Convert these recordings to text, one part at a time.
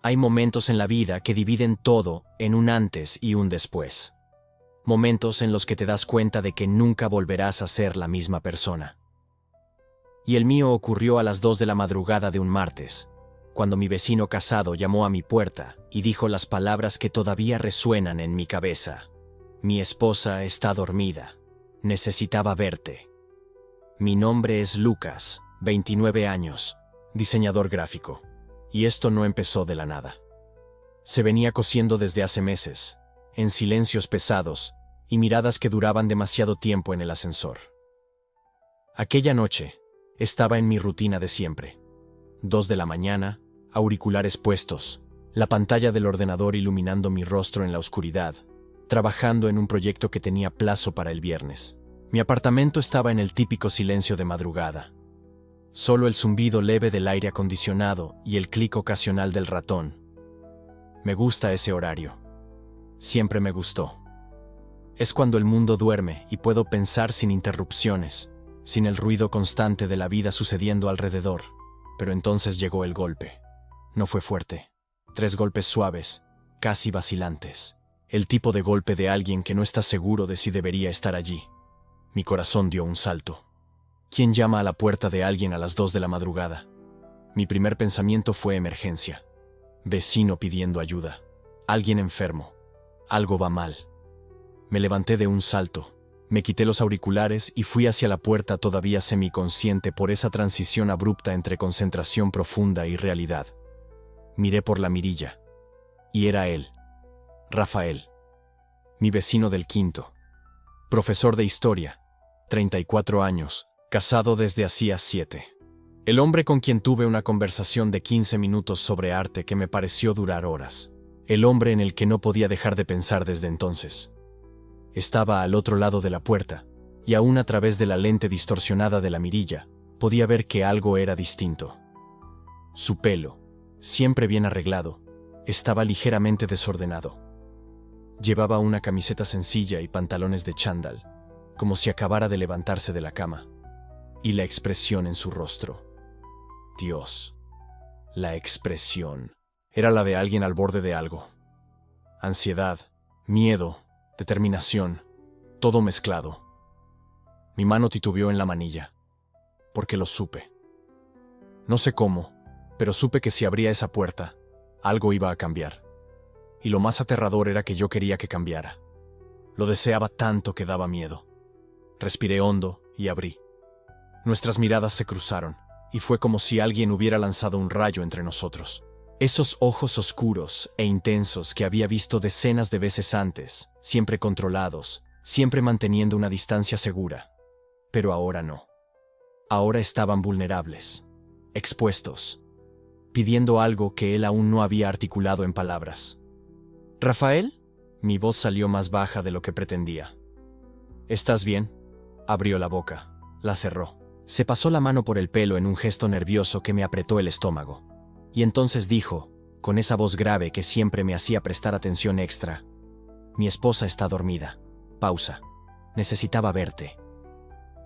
Hay momentos en la vida que dividen todo en un antes y un después. Momentos en los que te das cuenta de que nunca volverás a ser la misma persona. Y el mío ocurrió a las 2 de la madrugada de un martes, cuando mi vecino casado llamó a mi puerta y dijo las palabras que todavía resuenan en mi cabeza. Mi esposa está dormida. Necesitaba verte. Mi nombre es Lucas, 29 años, diseñador gráfico. Y esto no empezó de la nada. Se venía cociendo desde hace meses, en silencios pesados y miradas que duraban demasiado tiempo en el ascensor. Aquella noche, estaba en mi rutina de siempre. 2 de la mañana, auriculares puestos, la pantalla del ordenador iluminando mi rostro en la oscuridad, trabajando en un proyecto que tenía plazo para el viernes. Mi apartamento estaba en el típico silencio de madrugada. Solo el zumbido leve del aire acondicionado y el clic ocasional del ratón. Me gusta ese horario. Siempre me gustó. Es cuando el mundo duerme y puedo pensar sin interrupciones, sin el ruido constante de la vida sucediendo alrededor. Pero entonces llegó el golpe. No fue fuerte. 3 golpes suaves, casi vacilantes. El tipo de golpe de alguien que no está seguro de si debería estar allí. Mi corazón dio un salto. ¿Quién llama a la puerta de alguien a las 2 de la madrugada? Mi primer pensamiento fue emergencia. Vecino pidiendo ayuda. Alguien enfermo. Algo va mal. Me levanté de un salto. Me quité los auriculares y fui hacia la puerta todavía semiconsciente por esa transición abrupta entre concentración profunda y realidad. Miré por la mirilla. Y era él. Rafael. Mi vecino del quinto. Profesor de historia. 34 años. Casado desde hacía 7. El hombre con quien tuve una conversación de 15 minutos sobre arte que me pareció durar horas. El hombre en el que no podía dejar de pensar desde entonces. Estaba al otro lado de la puerta, y aún a través de la lente distorsionada de la mirilla, podía ver que algo era distinto. Su pelo, siempre bien arreglado, estaba ligeramente desordenado. Llevaba una camiseta sencilla y pantalones de chándal, como si acabara de levantarse de la cama. Y la expresión en su rostro. Dios. La expresión. Era la de alguien al borde de algo. Ansiedad, miedo, determinación, todo mezclado. Mi mano titubeó en la manilla, porque lo supe. No sé cómo, pero supe que si abría esa puerta, algo iba a cambiar. Y lo más aterrador era que yo quería que cambiara. Lo deseaba tanto que daba miedo. Respiré hondo y abrí. Nuestras miradas se cruzaron, y fue como si alguien hubiera lanzado un rayo entre nosotros. Esos ojos oscuros e intensos que había visto decenas de veces antes, siempre controlados, siempre manteniendo una distancia segura. Pero ahora no. Ahora estaban vulnerables, expuestos, pidiendo algo que él aún no había articulado en palabras. ¿Rafael? Mi voz salió más baja de lo que pretendía. ¿Estás bien? Abrió la boca, la cerró. Se pasó la mano por el pelo en un gesto nervioso que me apretó el estómago. Y entonces dijo, con esa voz grave que siempre me hacía prestar atención extra: mi esposa está dormida. Pausa. Necesitaba verte.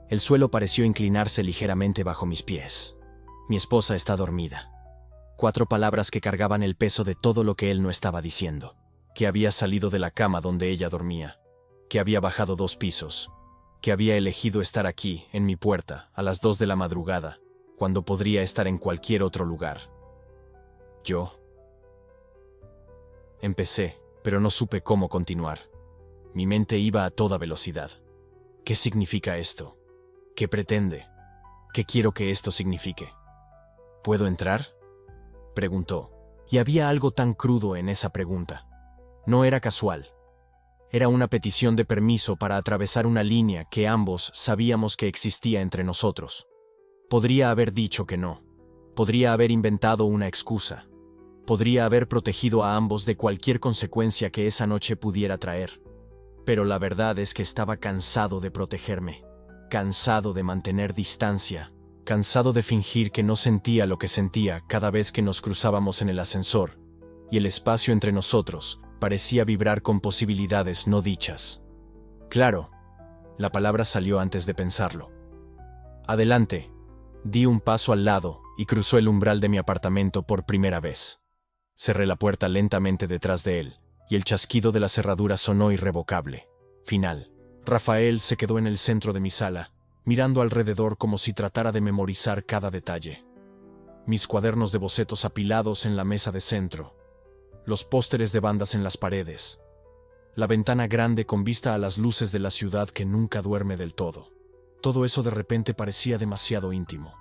El suelo pareció inclinarse ligeramente bajo mis pies. Mi esposa está dormida. 4 palabras que cargaban el peso de todo lo que él no estaba diciendo. Que había salido de la cama donde ella dormía. Que había bajado 2 pisos. Que había elegido estar aquí, en mi puerta, a las 2 de la madrugada, cuando podría estar en cualquier otro lugar. Yo empecé, pero no supe cómo continuar. Mi mente iba a toda velocidad. ¿Qué significa esto? ¿Qué pretende? ¿Qué quiero que esto signifique? ¿Puedo entrar?, preguntó, y había algo tan crudo en esa pregunta. No era casual. Era una petición de permiso para atravesar una línea que ambos sabíamos que existía entre nosotros. Podría haber dicho que no. Podría haber inventado una excusa. Podría haber protegido a ambos de cualquier consecuencia que esa noche pudiera traer. Pero la verdad es que estaba cansado de protegerme. Cansado de mantener distancia. Cansado de fingir que no sentía lo que sentía cada vez que nos cruzábamos en el ascensor. Y el espacio entre nosotros parecía vibrar con posibilidades no dichas. Claro, la palabra salió antes de pensarlo. Adelante. Di un paso al lado y cruzó el umbral de mi apartamento por primera vez. Cerré la puerta lentamente detrás de él, y el chasquido de la cerradura sonó irrevocable. Final. Rafael se quedó en el centro de mi sala, mirando alrededor como si tratara de memorizar cada detalle. Mis cuadernos de bocetos apilados en la mesa de centro, los pósteres de bandas en las paredes, la ventana grande con vista a las luces de la ciudad que nunca duerme del todo. Todo eso de repente parecía demasiado íntimo,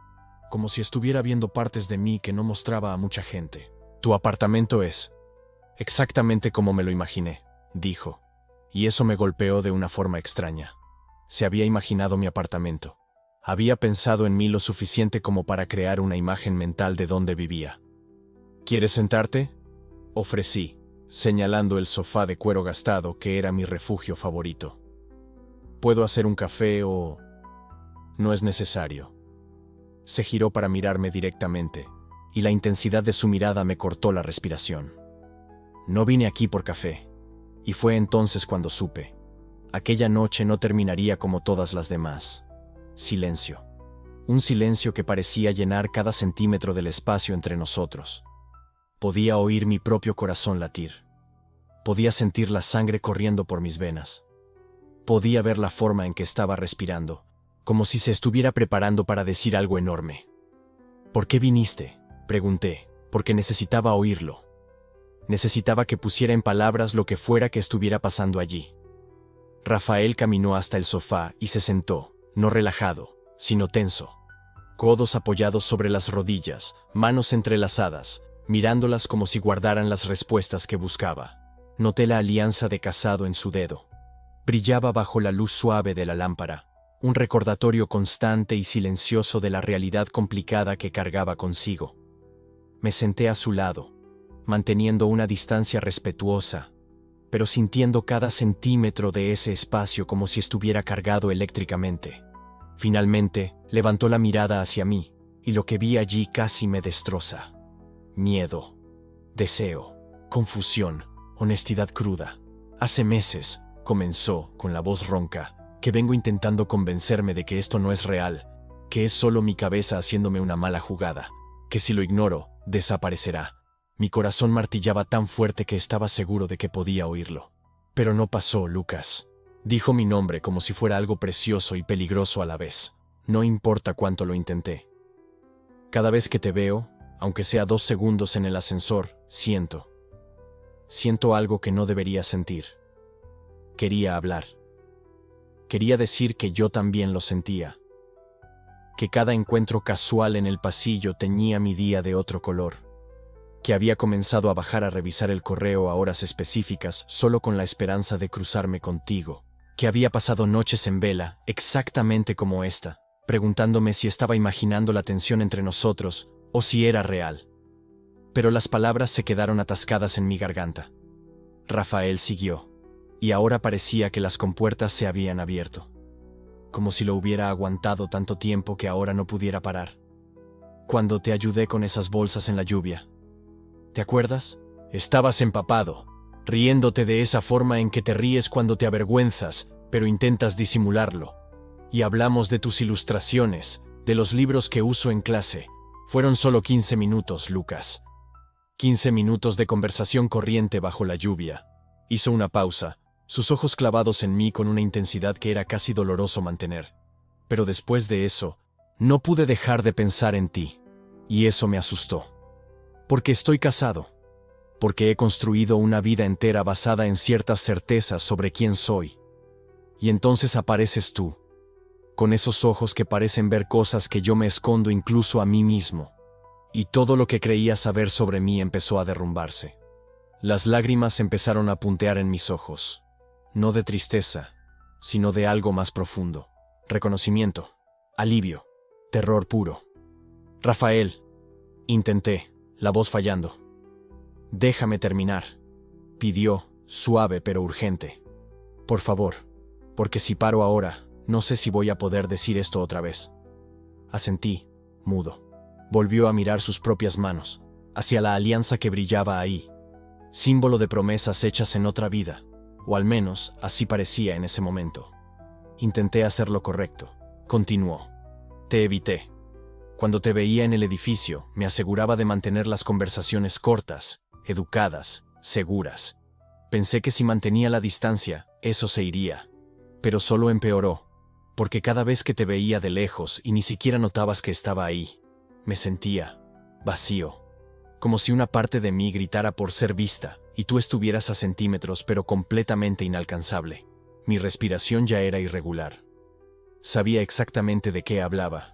como si estuviera viendo partes de mí que no mostraba a mucha gente. «Tu apartamento es exactamente como me lo imaginé», dijo, y eso me golpeó de una forma extraña. Se había imaginado mi apartamento. Había pensado en mí lo suficiente como para crear una imagen mental de dónde vivía. «¿Quieres sentarte?», ofrecí, señalando el sofá de cuero gastado que era mi refugio favorito. «¿Puedo hacer un café o...?» «No es necesario». Se giró para mirarme directamente, y la intensidad de su mirada me cortó la respiración. «No vine aquí por café». Y fue entonces cuando supe. Aquella noche no terminaría como todas las demás. Silencio. Un silencio que parecía llenar cada centímetro del espacio entre nosotros. Podía oír mi propio corazón latir. Podía sentir la sangre corriendo por mis venas. Podía ver la forma en que estaba respirando, como si se estuviera preparando para decir algo enorme. «¿Por qué viniste?», pregunté, porque necesitaba oírlo. Necesitaba que pusiera en palabras lo que fuera que estuviera pasando allí. Rafael caminó hasta el sofá y se sentó, no relajado, sino tenso. Codos apoyados sobre las rodillas, manos entrelazadas, mirándolas como si guardaran las respuestas que buscaba. Noté la alianza de casado en su dedo. Brillaba bajo la luz suave de la lámpara, un recordatorio constante y silencioso de la realidad complicada que cargaba consigo. Me senté a su lado, manteniendo una distancia respetuosa, pero sintiendo cada centímetro de ese espacio como si estuviera cargado eléctricamente. Finalmente, levantó la mirada hacia mí, y lo que vi allí casi me destroza. Miedo, deseo, confusión, honestidad cruda. «Hace meses», comenzó, con la voz ronca, «que vengo intentando convencerme de que esto no es real, que es solo mi cabeza haciéndome una mala jugada, que si lo ignoro, desaparecerá». Mi corazón martillaba tan fuerte que estaba seguro de que podía oírlo. «Pero no pasó, Lucas». Dijo mi nombre como si fuera algo precioso y peligroso a la vez. No importa cuánto lo intenté. «Cada vez que te veo, aunque sea 2 segundos en el ascensor, siento algo que no debería sentir». Quería hablar. Quería decir que yo también lo sentía. Que cada encuentro casual en el pasillo teñía mi día de otro color. Que había comenzado a bajar a revisar el correo a horas específicas solo con la esperanza de cruzarme contigo. Que había pasado noches en vela, exactamente como esta, preguntándome si estaba imaginando la tensión entre nosotros o si era real. Pero las palabras se quedaron atascadas en mi garganta. Rafael siguió, y ahora parecía que las compuertas se habían abierto. Como si lo hubiera aguantado tanto tiempo que ahora no pudiera parar. «Cuando te ayudé con esas bolsas en la lluvia. ¿Te acuerdas? Estabas empapado, riéndote de esa forma en que te ríes cuando te avergüenzas, pero intentas disimularlo. Y hablamos de tus ilustraciones, de los libros que uso en clase. Fueron solo 15 minutos, Lucas. 15 minutos de conversación corriente bajo la lluvia». Hizo una pausa, sus ojos clavados en mí con una intensidad que era casi doloroso mantener. «Pero después de eso, no pude dejar de pensar en ti. Y eso me asustó. Porque estoy casado. Porque he construido una vida entera basada en ciertas certezas sobre quién soy. Y entonces apareces tú, con esos ojos que parecen ver cosas que yo me escondo incluso a mí mismo. Y todo lo que creía saber sobre mí empezó a derrumbarse. Las lágrimas empezaron a puntear en mis ojos. No de tristeza, sino de algo más profundo. Reconocimiento, alivio, terror puro. «Rafael», intenté, la voz fallando. «Déjame terminar», pidió, suave pero urgente. «Por favor, porque si paro ahora, no sé si voy a poder decir esto otra vez». Asentí, mudo. Volvió a mirar sus propias manos, hacia la alianza que brillaba ahí, símbolo de promesas hechas en otra vida, o al menos así parecía en ese momento. Intenté hacer lo correcto. Continuó. «Te evité. Cuando te veía en el edificio, me aseguraba de mantener las conversaciones cortas, educadas, seguras. Pensé que si mantenía la distancia, eso se iría. Pero solo empeoró, porque cada vez que te veía de lejos y ni siquiera notabas que estaba ahí, me sentía vacío. Como si una parte de mí gritara por ser vista, y tú estuvieras a centímetros pero completamente inalcanzable. Mi respiración ya era irregular. Sabía exactamente de qué hablaba.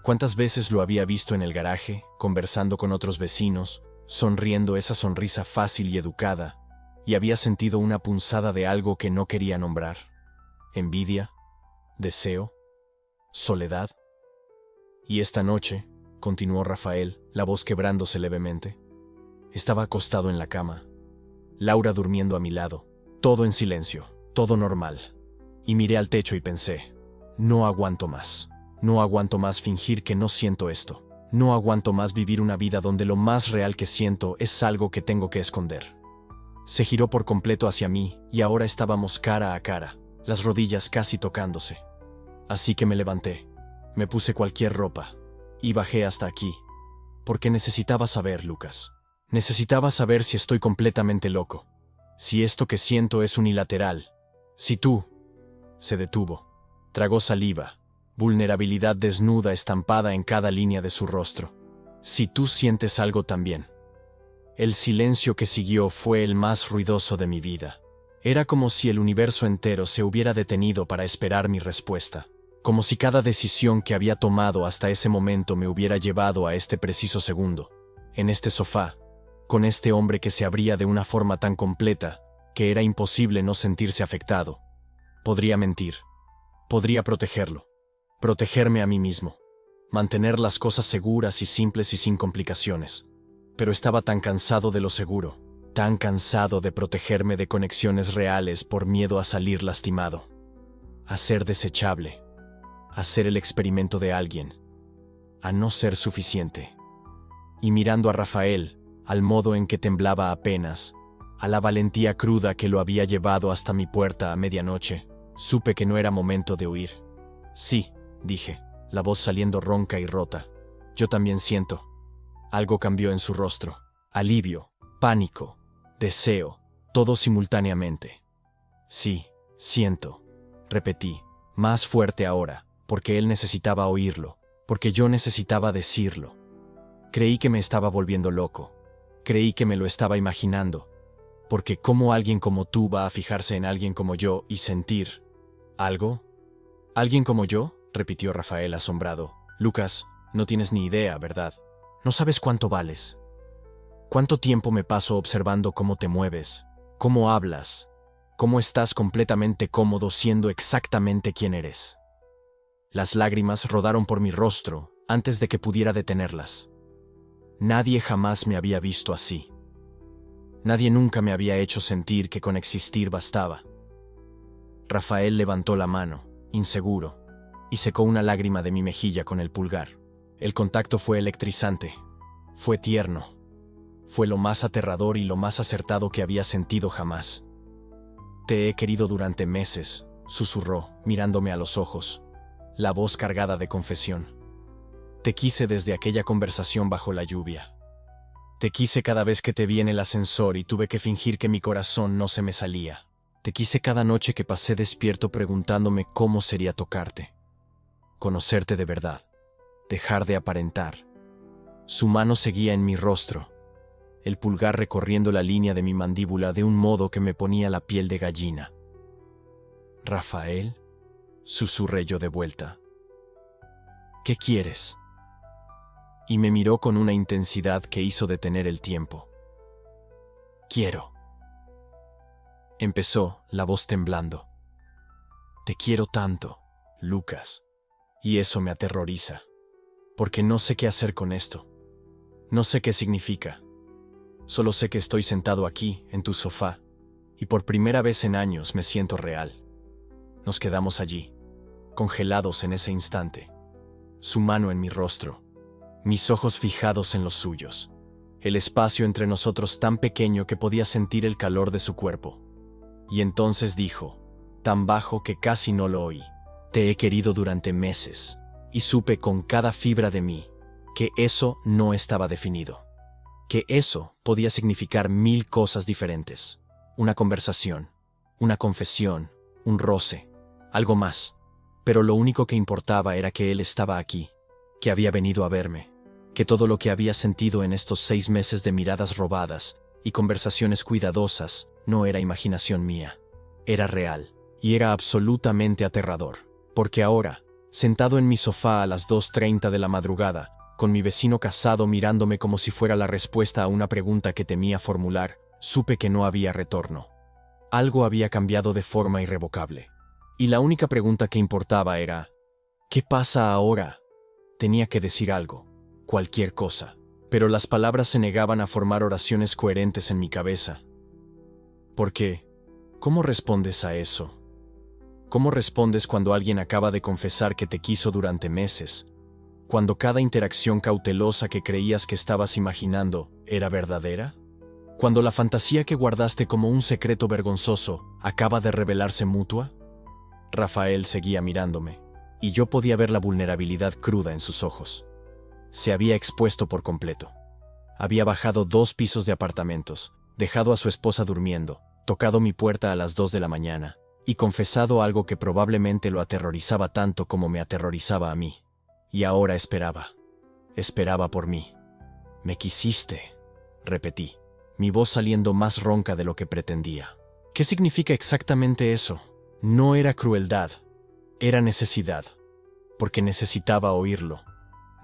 Cuántas veces lo había visto en el garaje, conversando con otros vecinos, sonriendo esa sonrisa fácil y educada, y había sentido una punzada de algo que no quería nombrar. Envidia, deseo, soledad. Y esta noche, continuó Rafael, la voz quebrándose levemente, estaba acostado en la cama, Laura durmiendo a mi lado, todo en silencio, todo normal. Y miré al techo y pensé, no aguanto más. No aguanto más fingir que no siento esto. No aguanto más vivir una vida donde lo más real que siento es algo que tengo que esconder. Se giró por completo hacia mí y ahora estábamos cara a cara, las rodillas casi tocándose. Así que me levanté, me puse cualquier ropa y bajé hasta aquí. Porque necesitaba saber, Lucas. Necesitaba saber si estoy completamente loco. Si esto que siento es unilateral. Si tú... Se detuvo. Tragó saliva. Vulnerabilidad desnuda estampada en cada línea de su rostro. Si tú sientes algo también. El silencio que siguió fue el más ruidoso de mi vida. Era como si el universo entero se hubiera detenido para esperar mi respuesta. Como si cada decisión que había tomado hasta ese momento me hubiera llevado a este preciso segundo. En este sofá, con este hombre que se abría de una forma tan completa, que era imposible no sentirse afectado. Podría mentir. Podría protegerlo. Protegerme a mí mismo. Mantener las cosas seguras y simples y sin complicaciones. Pero estaba tan cansado de lo seguro, tan cansado de protegerme de conexiones reales por miedo a salir lastimado. A ser desechable. A ser el experimento de alguien. A no ser suficiente. Y mirando a Rafael, al modo en que temblaba apenas, a la valentía cruda que lo había llevado hasta mi puerta a medianoche, supe que no era momento de huir. Sí, dije, la voz saliendo ronca y rota. Yo también siento. Algo cambió en su rostro. Alivio, pánico, deseo, todo simultáneamente. Sí, siento, repetí, más fuerte ahora, porque él necesitaba oírlo, porque yo necesitaba decirlo. Creí que me estaba volviendo loco. Creí que me lo estaba imaginando. Porque ¿cómo alguien como tú va a fijarse en alguien como yo y sentir algo? ¿Alguien como yo?, repitió Rafael asombrado. Lucas, no tienes ni idea, ¿verdad? No sabes cuánto vales. ¿Cuánto tiempo me paso observando cómo te mueves, cómo hablas, cómo estás completamente cómodo siendo exactamente quien eres? Las lágrimas rodaron por mi rostro antes de que pudiera detenerlas. Nadie jamás me había visto así. Nadie nunca me había hecho sentir que con existir bastaba. Rafael levantó la mano, inseguro, y secó una lágrima de mi mejilla con el pulgar. El contacto fue electrizante, fue tierno, fue lo más aterrador y lo más acertado que había sentido jamás. Te he querido durante meses, susurró, mirándome a los ojos, la voz cargada de confesión. Te quise desde aquella conversación bajo la lluvia. Te quise cada vez que te vi en el ascensor y tuve que fingir que mi corazón no se me salía. Te quise cada noche que pasé despierto preguntándome cómo sería tocarte. Conocerte de verdad. Dejar de aparentar. Su mano seguía en mi rostro, el pulgar recorriendo la línea de mi mandíbula de un modo que me ponía la piel de gallina. «Rafael», susurré yo de vuelta. «¿Qué quieres?». Y me miró con una intensidad que hizo detener el tiempo. «Quiero». Empezó, la voz temblando. «Te quiero tanto, Lucas, y eso me aterroriza, porque no sé qué hacer con esto. No sé qué significa. Solo sé que estoy sentado aquí, en tu sofá, y por primera vez en años me siento real». Nos quedamos allí, congelados en ese instante, su mano en mi rostro, mis ojos fijados en los suyos, el espacio entre nosotros tan pequeño que podía sentir el calor de su cuerpo. Y entonces dijo, tan bajo que casi no lo oí: «Te he querido durante meses, y supe con cada fibra de mí que eso no estaba definido. que eso podía significar 1000 cosas diferentes. Una conversación, una confesión, un roce, algo más. Pero lo único que importaba era que él estaba aquí, que había venido a verme, que todo lo que había sentido en estos 6 meses de miradas robadas y conversaciones cuidadosas no era imaginación mía. Era real, y era absolutamente aterrador, porque ahora, sentado en mi sofá a las 2:30 de la madrugada, con mi vecino casado mirándome como si fuera la respuesta a una pregunta que temía formular, supe que no había retorno. Algo había cambiado de forma irrevocable. Y la única pregunta que importaba era, ¿qué pasa ahora? Tenía que decir algo, cualquier cosa, pero las palabras se negaban a formar oraciones coherentes en mi cabeza. ¿Por qué? ¿Cómo respondes a eso? ¿Cómo respondes cuando alguien acaba de confesar que te quiso durante meses? Cuando cada interacción cautelosa que creías que estabas imaginando era verdadera? Cuando la fantasía que guardaste como un secreto vergonzoso acaba de revelarse mutua? Rafael seguía mirándome, y yo podía ver la vulnerabilidad cruda en sus ojos. Se había expuesto por completo. Había bajado 2 pisos de apartamentos, dejado a su esposa durmiendo, tocado mi puerta a las 2 de la mañana, y confesado algo que probablemente lo aterrorizaba tanto como me aterrorizaba a mí. Y ahora esperaba. Esperaba por mí. «Me quisiste», repetí, mi voz saliendo más ronca de lo que pretendía. ¿Qué significa exactamente eso? No era crueldad, era necesidad, porque necesitaba oírlo.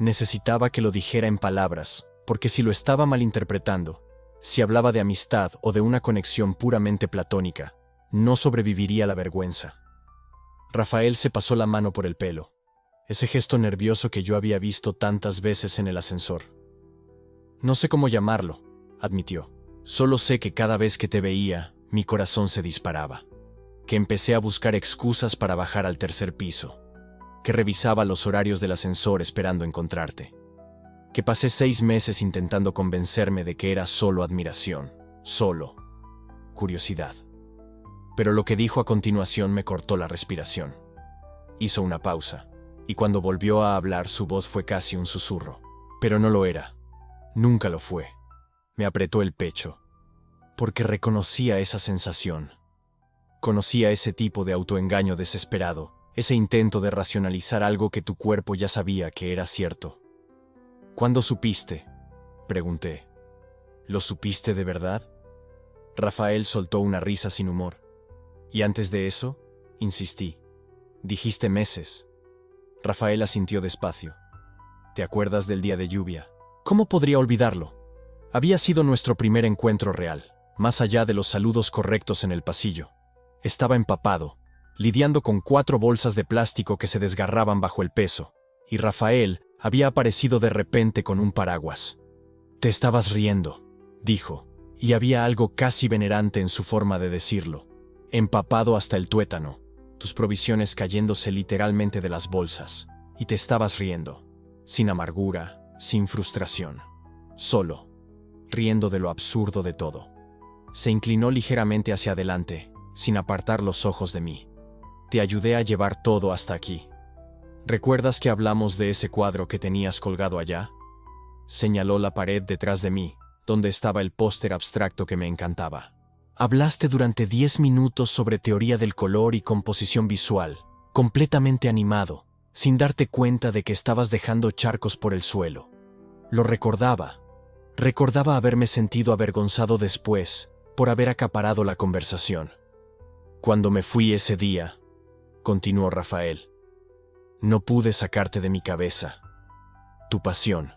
Necesitaba que lo dijera en palabras, porque si lo estaba malinterpretando, si hablaba de amistad o de una conexión puramente platónica, no sobreviviría la vergüenza. Rafael se pasó la mano por el pelo, ese gesto nervioso que yo había visto tantas veces en el ascensor. «No sé cómo llamarlo», admitió. «Solo sé que cada vez que te veía, mi corazón se disparaba. Que empecé a buscar excusas para bajar al 3er piso. Que revisaba los horarios del ascensor esperando encontrarte. Que pasé 6 meses intentando convencerme de que era solo admiración, solo curiosidad». Pero lo que dijo a continuación me cortó la respiración. Hizo una pausa, y cuando volvió a hablar su voz fue casi un susurro. Pero no lo era. Nunca lo fue. Me apretó el pecho, porque reconocía esa sensación. Conocía ese tipo de autoengaño desesperado, ese intento de racionalizar algo que tu cuerpo ya sabía que era cierto. «¿Cuándo supiste?», pregunté. «¿Lo supiste de verdad?». Rafael soltó una risa sin humor. «¿Y antes de eso?», insistí. «Dijiste meses». Rafael asintió despacio. «¿Te acuerdas del día de lluvia?». ¿Cómo podría olvidarlo? Había sido nuestro primer encuentro real, más allá de los saludos correctos en el pasillo. Estaba empapado, lidiando con 4 bolsas de plástico que se desgarraban bajo el peso, y Rafael había aparecido de repente con un paraguas. «Te estabas riendo», dijo, y había algo casi venerante en su forma de decirlo. «Empapado hasta el tuétano, tus provisiones cayéndose literalmente de las bolsas, y te estabas riendo, sin amargura, sin frustración, solo, riendo de lo absurdo de todo». Se inclinó ligeramente hacia adelante, sin apartar los ojos de mí. «Te ayudé a llevar todo hasta aquí. ¿Recuerdas que hablamos de ese cuadro que tenías colgado allá?». Señaló la pared detrás de mí, donde estaba el póster abstracto que me encantaba. «Hablaste durante 10 minutos sobre teoría del color y composición visual, completamente animado, sin darte cuenta de que estabas dejando charcos por el suelo». Lo recordaba. Recordaba haberme sentido avergonzado después por haber acaparado la conversación. «Cuando me fui ese día», continuó Rafael, «no pude sacarte de mi cabeza. Tu pasión,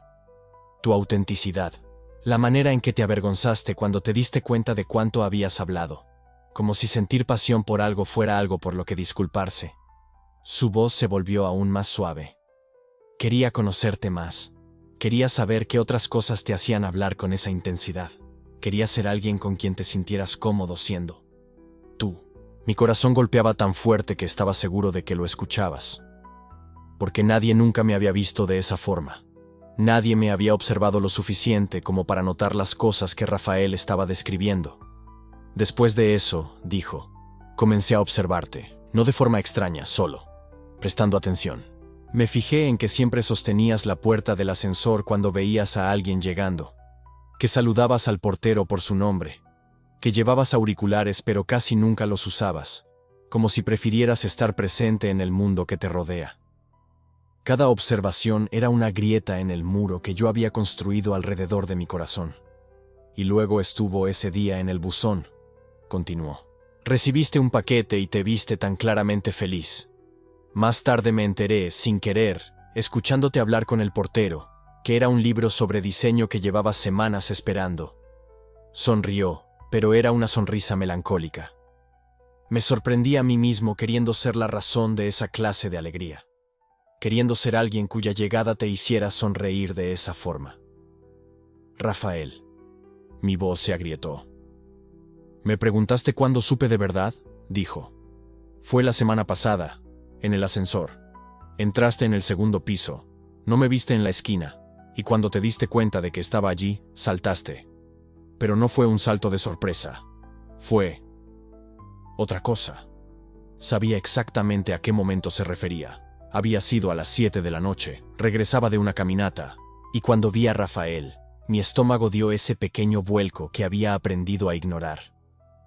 tu autenticidad, la manera en que te avergonzaste cuando te diste cuenta de cuánto habías hablado, como si sentir pasión por algo fuera algo por lo que disculparse». Su voz se volvió aún más suave. «Quería conocerte más. Quería saber qué otras cosas te hacían hablar con esa intensidad. Quería ser alguien con quien te sintieras cómodo siendo tú». Mi corazón golpeaba tan fuerte que estaba seguro de que lo escuchabas. Porque nadie nunca me había visto de esa forma. Nadie me había observado lo suficiente como para notar las cosas que Rafael estaba describiendo. «Después de eso», dijo, «comencé a observarte, no de forma extraña, solo, prestando atención. Me fijé en que siempre sostenías la puerta del ascensor cuando veías a alguien llegando, que saludabas al portero por su nombre, que llevabas auriculares pero casi nunca los usabas, como si prefirieras estar presente en el mundo que te rodea. Cada observación era una grieta en el muro que yo había construido alrededor de mi corazón. Y luego estuvo ese día en el buzón, continuó. Recibiste un paquete y te viste tan claramente feliz. Más tarde me enteré, sin querer, escuchándote hablar con el portero, que era un libro sobre diseño que llevabas semanas esperando. Sonrió, pero era una sonrisa melancólica. Me sorprendí a mí mismo queriendo ser la razón de esa clase de alegría, queriendo ser alguien cuya llegada te hiciera sonreír de esa forma. Rafael. Mi voz se agrietó. ¿Me preguntaste cuándo supe de verdad? Dijo. Fue la semana pasada, en el ascensor. Entraste en el segundo piso, no me viste en la esquina, y cuando te diste cuenta de que estaba allí, saltaste. Pero no fue un salto de sorpresa. Fue otra cosa. Sabía exactamente a qué momento se refería. Había sido a las 7 de la noche, regresaba de una caminata, y cuando vi a Rafael, mi estómago dio ese pequeño vuelco que había aprendido a ignorar.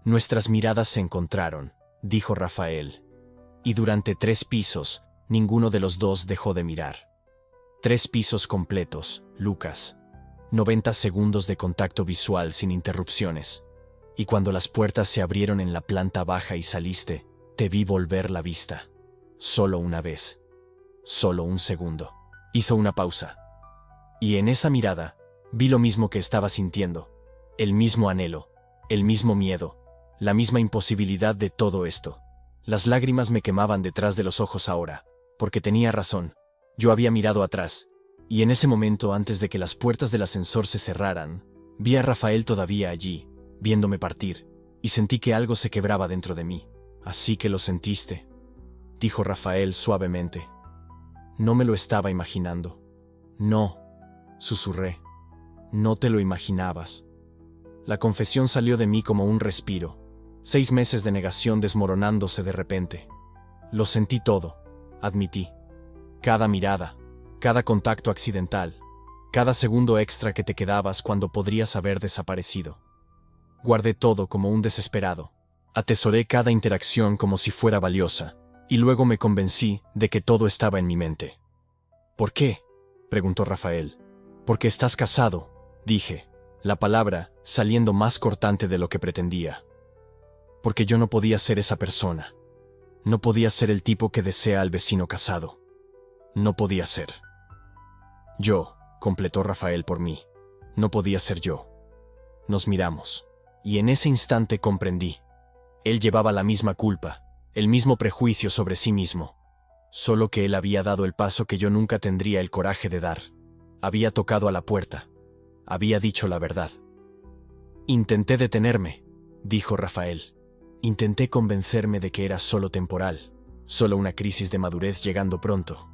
Nuestras miradas se encontraron, dijo Rafael, y durante 3 pisos, ninguno de los dos dejó de mirar. 3 pisos completos, Lucas. 90 segundos de contacto visual sin interrupciones. Y cuando las puertas se abrieron en la planta baja y saliste, te vi volver la vista. Solo una vez. Solo un segundo. Hizo una pausa. Y en esa mirada, vi lo mismo que estaba sintiendo. El mismo anhelo, el mismo miedo, la misma imposibilidad de todo esto. Las lágrimas me quemaban detrás de los ojos ahora, porque tenía razón. Yo había mirado atrás, y en ese momento, antes de que las puertas del ascensor se cerraran, vi a Rafael todavía allí, viéndome partir, y sentí que algo se quebraba dentro de mí. Así que lo sentiste, dijo Rafael suavemente. No me lo estaba imaginando. No, susurré. No te lo imaginabas. La confesión salió de mí como un respiro. 6 meses de negación desmoronándose de repente. Lo sentí todo, admití. Cada mirada, cada contacto accidental, cada segundo extra que te quedabas cuando podrías haber desaparecido. Guardé todo como un desesperado. Atesoré cada interacción como si fuera valiosa, y luego me convencí de que todo estaba en mi mente. ¿Por qué?, preguntó Rafael. Porque estás casado, dije, la palabra saliendo más cortante de lo que pretendía. Porque yo no podía ser esa persona. No podía ser el tipo que desea al vecino casado. No podía ser. Yo, completó Rafael por mí. No podía ser yo. Nos miramos, y en ese instante comprendí. Él llevaba la misma culpa, el mismo prejuicio sobre sí mismo. Solo que él había dado el paso que yo nunca tendría el coraje de dar. Había tocado a la puerta. Había dicho la verdad. Intenté detenerme, dijo Rafael. Intenté convencerme de que era solo temporal, solo una crisis de madurez llegando pronto.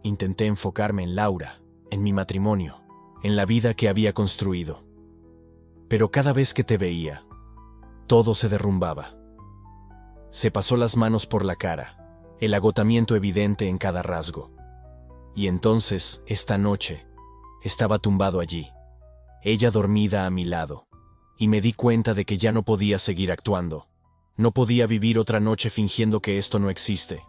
Intenté enfocarme en Laura, en mi matrimonio, en la vida que había construido. Pero cada vez que te veía, todo se derrumbaba. Se pasó las manos por la cara, el agotamiento evidente en cada rasgo. Y entonces, esta noche, estaba tumbado allí, ella dormida a mi lado, y me di cuenta de que ya no podía seguir actuando. No podía vivir otra noche fingiendo que esto no existe,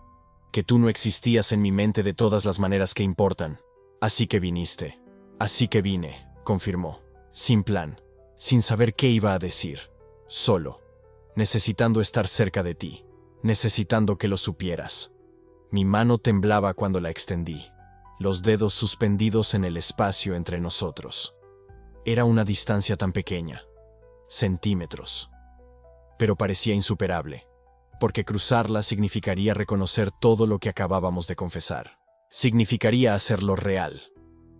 que tú no existías en mi mente de todas las maneras que importan. Así que viniste. Así que vine, confirmó, sin plan, sin saber qué iba a decir, solo, necesitando estar cerca de ti, necesitando que lo supieras. Mi mano temblaba cuando la extendí, los dedos suspendidos en el espacio entre nosotros. Era una distancia tan pequeña, centímetros, pero parecía insuperable, porque cruzarla significaría reconocer todo lo que acabábamos de confesar. Significaría hacerlo real.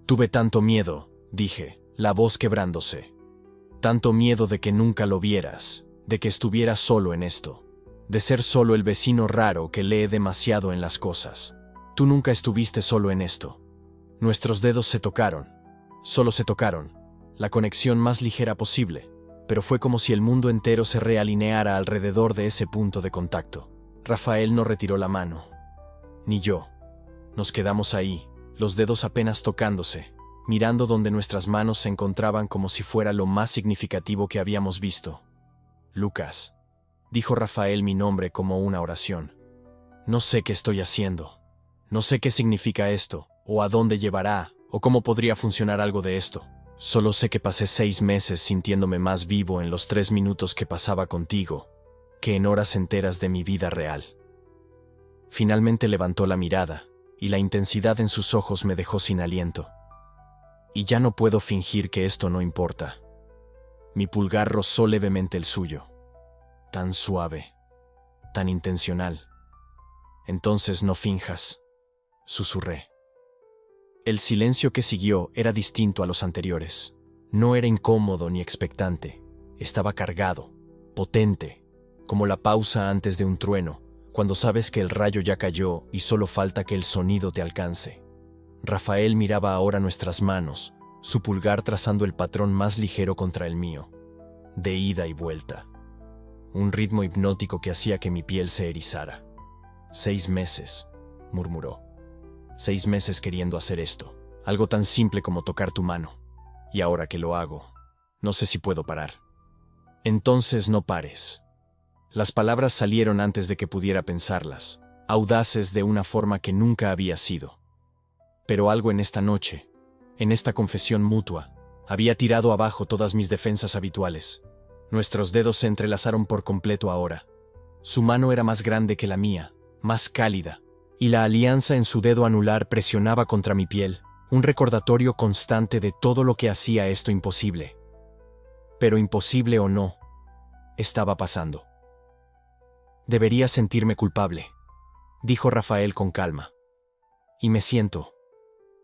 Tuve tanto miedo, dije, la voz quebrándose. Tanto miedo de que nunca lo vieras, de que estuviera solo en esto, de ser solo el vecino raro que lee demasiado en las cosas. Tú nunca estuviste solo en esto. Nuestros dedos se tocaron, solo se tocaron, la conexión más ligera posible, pero fue como si el mundo entero se realineara alrededor de ese punto de contacto. Rafael no retiró la mano, ni yo. Nos quedamos ahí, los dedos apenas tocándose, mirando donde nuestras manos se encontraban como si fuera lo más significativo que habíamos visto. Lucas, dijo Rafael mi nombre como una oración. No sé qué estoy haciendo. No sé qué significa esto, o a dónde llevará, o cómo podría funcionar algo de esto. Solo sé que pasé 6 meses sintiéndome más vivo en los 3 minutos que pasaba contigo, que en horas enteras de mi vida real. Finalmente levantó la mirada, y la intensidad en sus ojos me dejó sin aliento. Y ya no puedo fingir que esto no importa. Mi pulgar rozó levemente el suyo. Tan suave, tan intencional. Entonces no finjas, susurré. El silencio que siguió era distinto a los anteriores. No era incómodo ni expectante. Estaba cargado, potente, como la pausa antes de un trueno, cuando sabes que el rayo ya cayó y solo falta que el sonido te alcance. Rafael miraba ahora nuestras manos, su pulgar trazando el patrón más ligero contra el mío, de ida y vuelta. Un ritmo hipnótico que hacía que mi piel se erizara. 6 meses, murmuró. 6 meses queriendo hacer esto, algo tan simple como tocar tu mano. Y ahora que lo hago, no sé si puedo parar. Entonces no pares. Las palabras salieron antes de que pudiera pensarlas, audaces de una forma que nunca había sido. Pero algo en esta noche, en esta confesión mutua, había tirado abajo todas mis defensas habituales. Nuestros dedos se entrelazaron por completo ahora. Su mano era más grande que la mía, más cálida, y la alianza en su dedo anular presionaba contra mi piel, un recordatorio constante de todo lo que hacía esto imposible. Pero imposible o no, estaba pasando. Debería sentirme culpable, dijo Rafael con calma. Y me siento,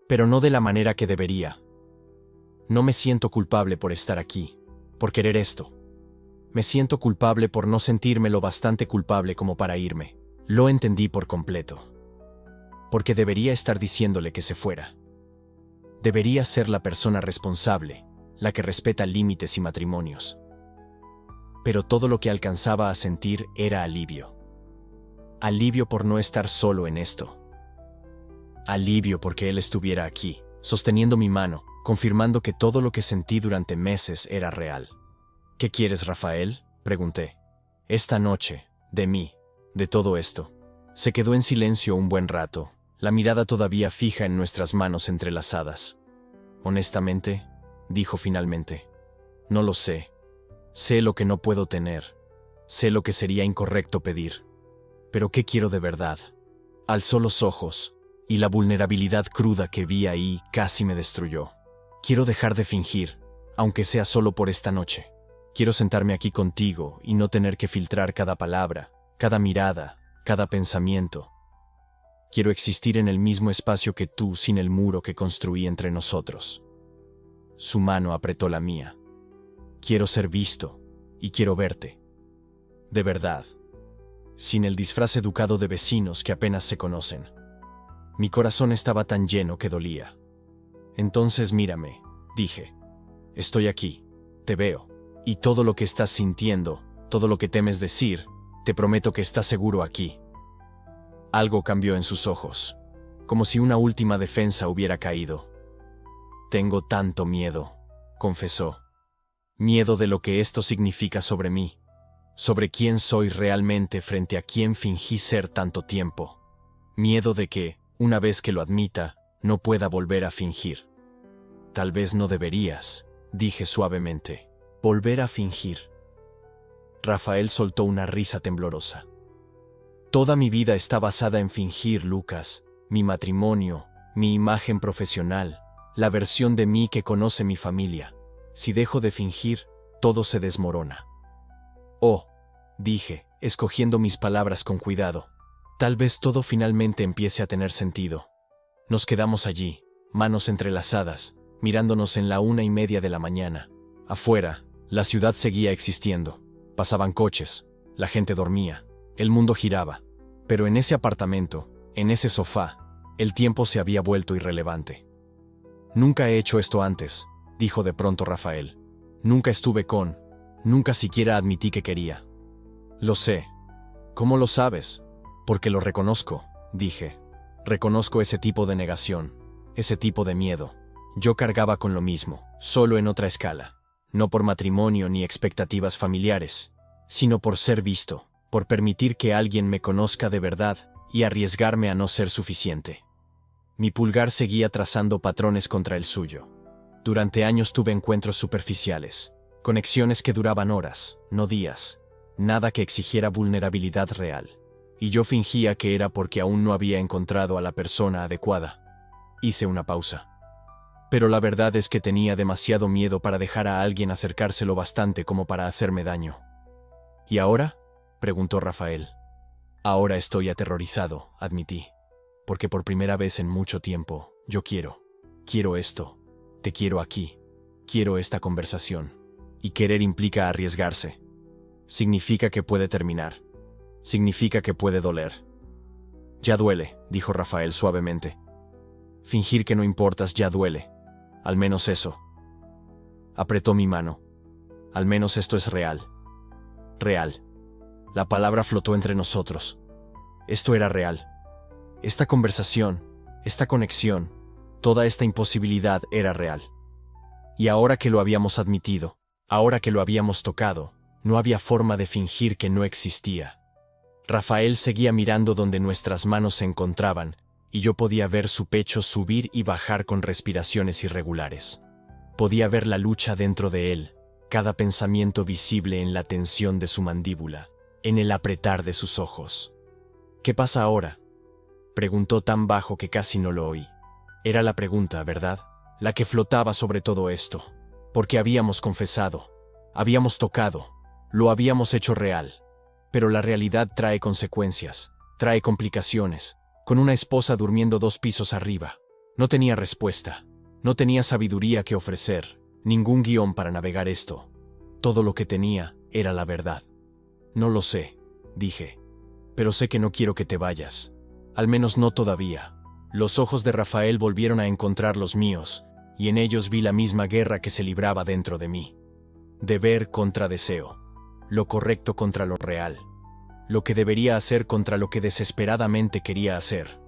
pero no de la manera que debería. No me siento culpable por estar aquí, por querer esto. Me siento culpable por no sentirme lo bastante culpable como para irme. Lo entendí por completo. Porque debería estar diciéndole que se fuera. Debería ser la persona responsable, la que respeta límites y matrimonios. Pero todo lo que alcanzaba a sentir era alivio. Alivio por no estar solo en esto. Alivio porque él estuviera aquí, sosteniendo mi mano, confirmando que todo lo que sentí durante meses era real. ¿Qué quieres, Rafael?, pregunté. Esta noche, de mí, de todo esto. Se quedó en silencio un buen rato, la mirada todavía fija en nuestras manos entrelazadas. Honestamente, dijo finalmente, no lo sé. Sé lo que no puedo tener. Sé lo que sería incorrecto pedir. Pero ¿qué quiero de verdad? Alzó los ojos, y la vulnerabilidad cruda que vi ahí casi me destruyó. Quiero dejar de fingir, aunque sea solo por esta noche. Quiero sentarme aquí contigo y no tener que filtrar cada palabra, cada mirada, cada pensamiento. Quiero existir en el mismo espacio que tú sin el muro que construí entre nosotros. Su mano apretó la mía. Quiero ser visto, y quiero verte. De verdad. Sin el disfraz educado de vecinos que apenas se conocen. Mi corazón estaba tan lleno que dolía. Entonces mírame, dije. Estoy aquí, te veo, y todo lo que estás sintiendo, todo lo que temes decir, te prometo que estás seguro aquí. Algo cambió en sus ojos, como si una última defensa hubiera caído. Tengo tanto miedo, confesó. Miedo de lo que esto significa sobre mí, sobre quién soy realmente frente a quién fingí ser tanto tiempo. Miedo de que, una vez que lo admita, no pueda volver a fingir. Tal vez no deberías, dije suavemente, volver a fingir. Rafael soltó una risa temblorosa. Toda mi vida está basada en fingir, Lucas, mi matrimonio, mi imagen profesional, la versión de mí que conoce mi familia. Si dejo de fingir, todo se desmorona. Oh, dije, escogiendo mis palabras con cuidado. Tal vez todo finalmente empiece a tener sentido. Nos quedamos allí, manos entrelazadas, mirándonos en la 1:30 de la mañana. Afuera, la ciudad seguía existiendo. Pasaban coches, la gente dormía, el mundo giraba. Pero en ese apartamento, en ese sofá, el tiempo se había vuelto irrelevante. Nunca he hecho esto antes, dijo de pronto Rafael. Nunca nunca siquiera admití que quería. Lo sé. ¿Cómo lo sabes? Porque lo reconozco, dije. Reconozco ese tipo de negación, ese tipo de miedo. Yo cargaba con lo mismo, solo en otra escala. No por matrimonio ni expectativas familiares, sino por ser visto, por permitir que alguien me conozca de verdad y arriesgarme a no ser suficiente. Mi pulgar seguía trazando patrones contra el suyo. Durante años tuve encuentros superficiales, conexiones que duraban horas, no días, nada que exigiera vulnerabilidad real. Y yo fingía que era porque aún no había encontrado a la persona adecuada. Hice una pausa. Pero la verdad es que tenía demasiado miedo para dejar a alguien acercarse lo bastante como para hacerme daño. ¿Y ahora?, preguntó Rafael. Ahora estoy aterrorizado, admití. Porque por primera vez en mucho tiempo, yo quiero esto, te quiero aquí, quiero esta conversación. Y querer implica arriesgarse. Significa que puede terminar. Significa que puede doler. Ya duele, dijo Rafael suavemente. Fingir que no importas ya duele. Al menos eso. Apretó mi mano. Al menos esto es real. Real. La palabra flotó entre nosotros. Esto era real. Esta conversación, esta conexión, toda esta imposibilidad era real. Y ahora que lo habíamos admitido, ahora que lo habíamos tocado, no había forma de fingir que no existía. Rafael seguía mirando donde nuestras manos se encontraban, y yo podía ver su pecho subir y bajar con respiraciones irregulares. Podía ver la lucha dentro de él, cada pensamiento visible en la tensión de su mandíbula, en el apretar de sus ojos. ¿Qué pasa ahora?, preguntó tan bajo que casi no lo oí. Era la pregunta, ¿verdad?, la que flotaba sobre todo esto, porque habíamos confesado, habíamos tocado, lo habíamos hecho real. Pero la realidad trae consecuencias, trae complicaciones. Con una esposa durmiendo 2 pisos arriba. No tenía respuesta, no tenía sabiduría que ofrecer, ningún guión para navegar esto. Todo lo que tenía era la verdad. No lo sé, dije. Pero sé que no quiero que te vayas. Al menos no todavía. Los ojos de Rafael volvieron a encontrar los míos, y en ellos vi la misma guerra que se libraba dentro de mí. Deber contra deseo. Lo correcto contra lo real. Lo que debería hacer contra lo que desesperadamente quería hacer.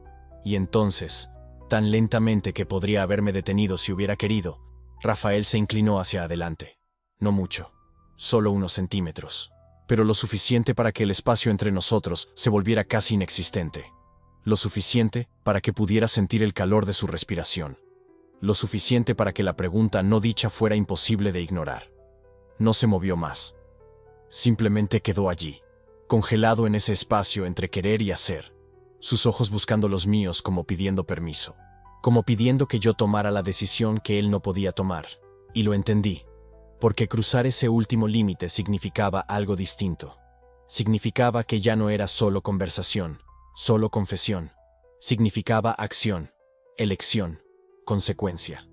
Y entonces, tan lentamente que podría haberme detenido si hubiera querido, Rafael se inclinó hacia adelante. No mucho, solo unos centímetros, pero lo suficiente para que el espacio entre nosotros se volviera casi inexistente. Lo suficiente para que pudiera sentir el calor de su respiración. Lo suficiente para que la pregunta no dicha fuera imposible de ignorar. No se movió más. Simplemente quedó allí, congelado en ese espacio entre querer y hacer, sus ojos buscando los míos como pidiendo permiso, como pidiendo que yo tomara la decisión que él no podía tomar. Y lo entendí, porque cruzar ese último límite significaba algo distinto. Significaba que ya no era solo conversación, solo confesión. Significaba acción, elección, consecuencia.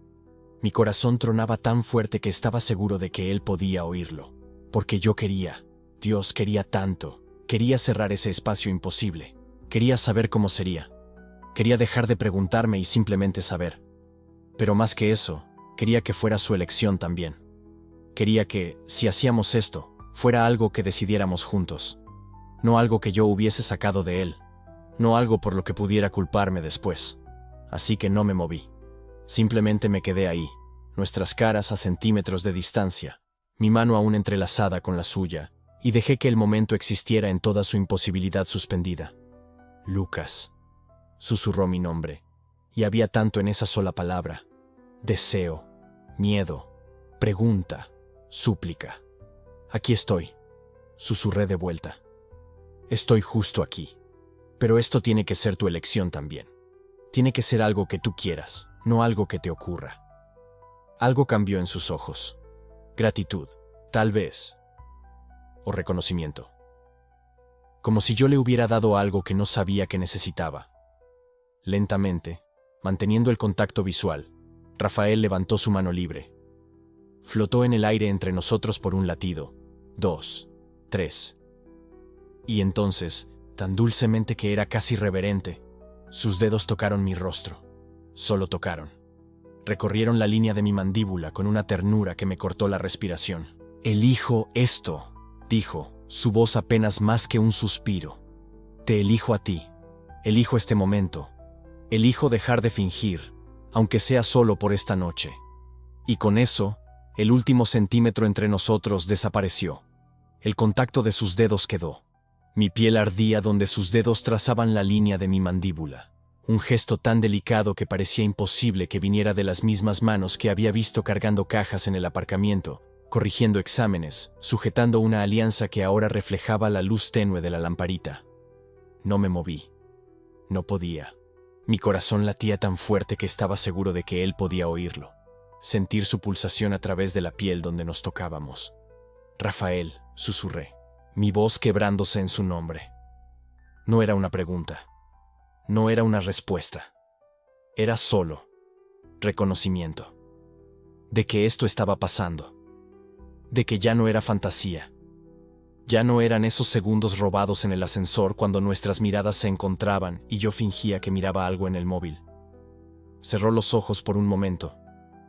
Mi corazón tronaba tan fuerte que estaba seguro de que él podía oírlo, porque yo quería, Dios quería tanto. Quería cerrar ese espacio imposible. Quería saber cómo sería. Quería dejar de preguntarme y simplemente saber. Pero más que eso, quería que fuera su elección también. Quería que, si hacíamos esto, fuera algo que decidiéramos juntos. No algo que yo hubiese sacado de él. No algo por lo que pudiera culparme después. Así que no me moví. Simplemente me quedé ahí, nuestras caras a centímetros de distancia, mi mano aún entrelazada con la suya, y dejé que el momento existiera en toda su imposibilidad suspendida. Lucas, susurró mi nombre, y había tanto en esa sola palabra. Deseo, miedo, pregunta, súplica. Aquí estoy, susurré de vuelta. Estoy justo aquí. Pero esto tiene que ser tu elección también. Tiene que ser algo que tú quieras, no algo que te ocurra. Algo cambió en sus ojos. Gratitud, tal vez. O reconocimiento. Como si yo le hubiera dado algo que no sabía que necesitaba. Lentamente, manteniendo el contacto visual, Rafael levantó su mano libre. Flotó en el aire entre nosotros por un latido, 2, 3. Y entonces, tan dulcemente que era casi reverente, sus dedos tocaron mi rostro. Solo tocaron. Recorrieron la línea de mi mandíbula con una ternura que me cortó la respiración. Elijo esto, dijo, su voz apenas más que un suspiro. Te elijo a ti. Elijo este momento. Elijo dejar de fingir, aunque sea solo por esta noche. Y con eso, el último centímetro entre nosotros desapareció. El contacto de sus dedos quedó. Mi piel ardía donde sus dedos trazaban la línea de mi mandíbula. Un gesto tan delicado que parecía imposible que viniera de las mismas manos que había visto cargando cajas en el aparcamiento, corrigiendo exámenes, sujetando una alianza que ahora reflejaba la luz tenue de la lamparita. No me moví. No podía. Mi corazón latía tan fuerte que estaba seguro de que él podía oírlo, sentir su pulsación a través de la piel donde nos tocábamos. Rafael, susurré, mi voz quebrándose en su nombre. No era una pregunta. No era una respuesta. Era solo reconocimiento. De que esto estaba pasando. De que ya no era fantasía. Ya no eran esos segundos robados en el ascensor cuando nuestras miradas se encontraban y yo fingía que miraba algo en el móvil. Cerró los ojos por un momento,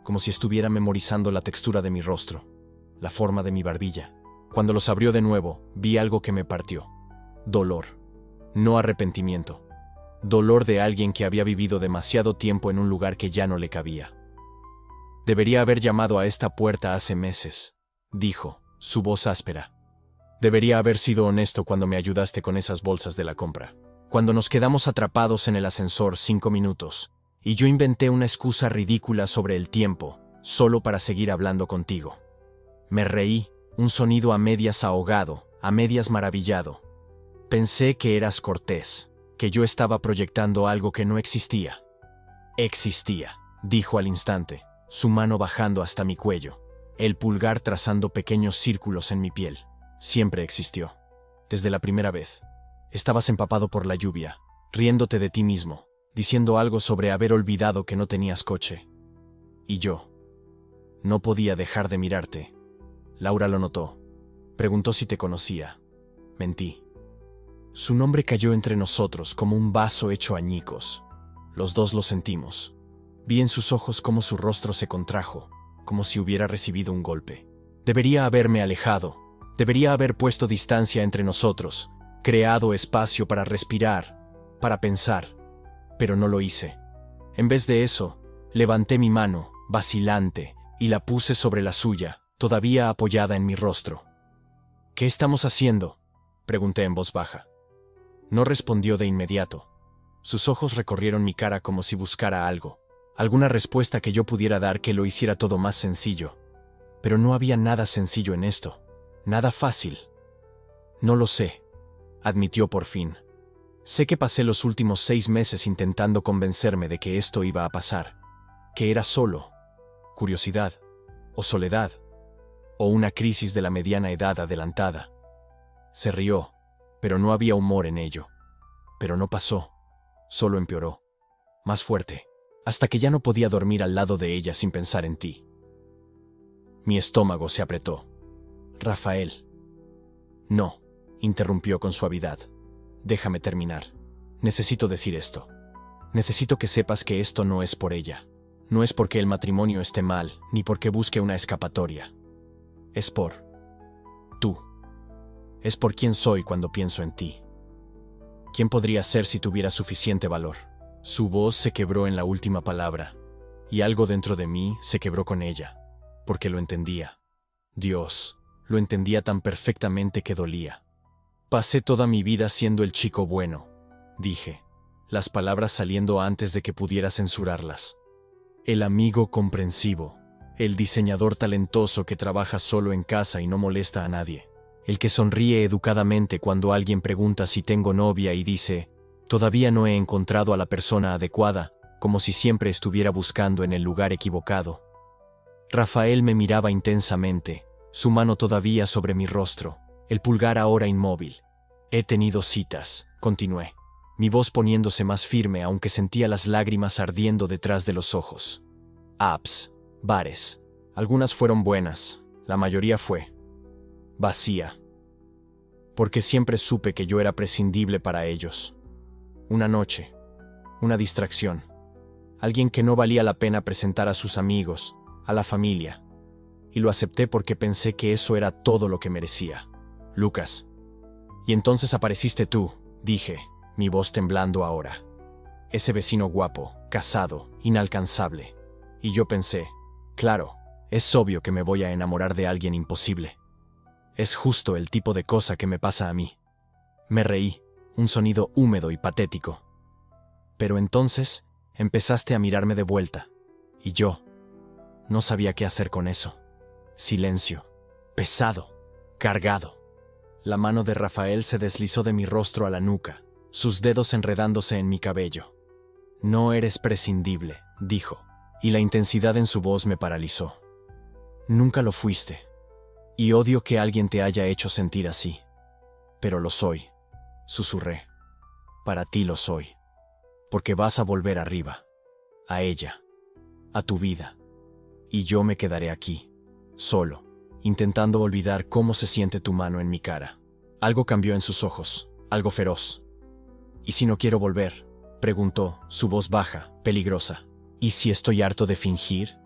como si estuviera memorizando la textura de mi rostro, la forma de mi barbilla. Cuando los abrió de nuevo, vi algo que me partió. Dolor. No arrepentimiento. Dolor de alguien que había vivido demasiado tiempo en un lugar que ya no le cabía. Debería haber llamado a esta puerta hace meses, dijo, su voz áspera. Debería haber sido honesto cuando me ayudaste con esas bolsas de la compra. Cuando nos quedamos atrapados en el ascensor 5 minutos, y yo inventé una excusa ridícula sobre el tiempo, solo para seguir hablando contigo. Me reí, un sonido a medias ahogado, a medias maravillado. Pensé que eras cortés, que yo estaba proyectando algo que no existía. Existía, dijo al instante, su mano bajando hasta mi cuello, el pulgar trazando pequeños círculos en mi piel. Siempre existió. Desde la primera vez. Estabas empapado por la lluvia, riéndote de ti mismo, diciendo algo sobre haber olvidado que no tenías coche. Y yo. No podía dejar de mirarte. Laura lo notó. Preguntó si te conocía. Mentí. Su nombre cayó entre nosotros como un vaso hecho añicos. Los dos lo sentimos. Vi en sus ojos cómo su rostro se contrajo, como si hubiera recibido un golpe. Debería haberme alejado. Debería haber puesto distancia entre nosotros, creado espacio para respirar, para pensar, pero no lo hice. En vez de eso, levanté mi mano, vacilante, y la puse sobre la suya, todavía apoyada en mi rostro. ¿Qué estamos haciendo?, pregunté en voz baja. No respondió de inmediato. Sus ojos recorrieron mi cara como si buscara algo, alguna respuesta que yo pudiera dar que lo hiciera todo más sencillo. Pero no había nada sencillo en esto. Nada fácil. No lo sé, admitió por fin. Sé que pasé los últimos 6 meses intentando convencerme de que esto iba a pasar, que era solo curiosidad, o soledad, o una crisis de la mediana edad adelantada. Se rió, pero no había humor en ello. Pero no pasó, solo empeoró, más fuerte, hasta que ya no podía dormir al lado de ella sin pensar en ti. Mi estómago se apretó. Rafael. No, interrumpió con suavidad. Déjame terminar. Necesito decir esto. Necesito que sepas que esto no es por ella. No es porque el matrimonio esté mal, ni porque busque una escapatoria. Es por tú. Es por quién soy cuando pienso en ti. ¿Quién podría ser si tuviera suficiente valor? Su voz se quebró en la última palabra, y algo dentro de mí se quebró con ella, porque lo entendía. Dios. Lo entendía tan perfectamente que dolía. Pasé toda mi vida siendo el chico bueno, dije, las palabras saliendo antes de que pudiera censurarlas. El amigo comprensivo, el diseñador talentoso que trabaja solo en casa y no molesta a nadie, el que sonríe educadamente cuando alguien pregunta si tengo novia y dice, todavía no he encontrado a la persona adecuada, como si siempre estuviera buscando en el lugar equivocado. Rafael me miraba intensamente, su mano todavía sobre mi rostro, el pulgar ahora inmóvil. He tenido citas, continué, mi voz poniéndose más firme aunque sentía las lágrimas ardiendo detrás de los ojos. Apps, bares. Algunas fueron buenas, la mayoría fue vacía. Porque siempre supe que yo era prescindible para ellos. Una noche, una distracción, alguien que no valía la pena presentar a sus amigos, a la familia. Y lo acepté porque pensé que eso era todo lo que merecía. Lucas. Y entonces apareciste tú, dije, mi voz temblando ahora. ese vecino guapo, casado, inalcanzable. Y yo pensé, claro, es obvio que me voy a enamorar de alguien imposible. Es justo el tipo de cosa que me pasa a mí. Me reí, un sonido húmedo y patético. Pero entonces empezaste a mirarme de vuelta, y yo no sabía qué hacer con eso. Silencio, pesado, cargado. La mano de Rafael se deslizó de mi rostro a la nuca, sus dedos enredándose en mi cabello. No eres prescindible, dijo, y la intensidad en su voz me paralizó. Nunca lo fuiste, y odio que alguien te haya hecho sentir así. Pero lo soy, susurré. Para ti lo soy, porque vas a volver arriba, a ella, a tu vida, y yo me quedaré aquí, solo, intentando olvidar cómo se siente tu mano en mi cara. Algo cambió en sus ojos, algo feroz. ¿Y si no quiero volver?, preguntó, su voz baja, peligrosa. ¿Y si estoy harto de fingir?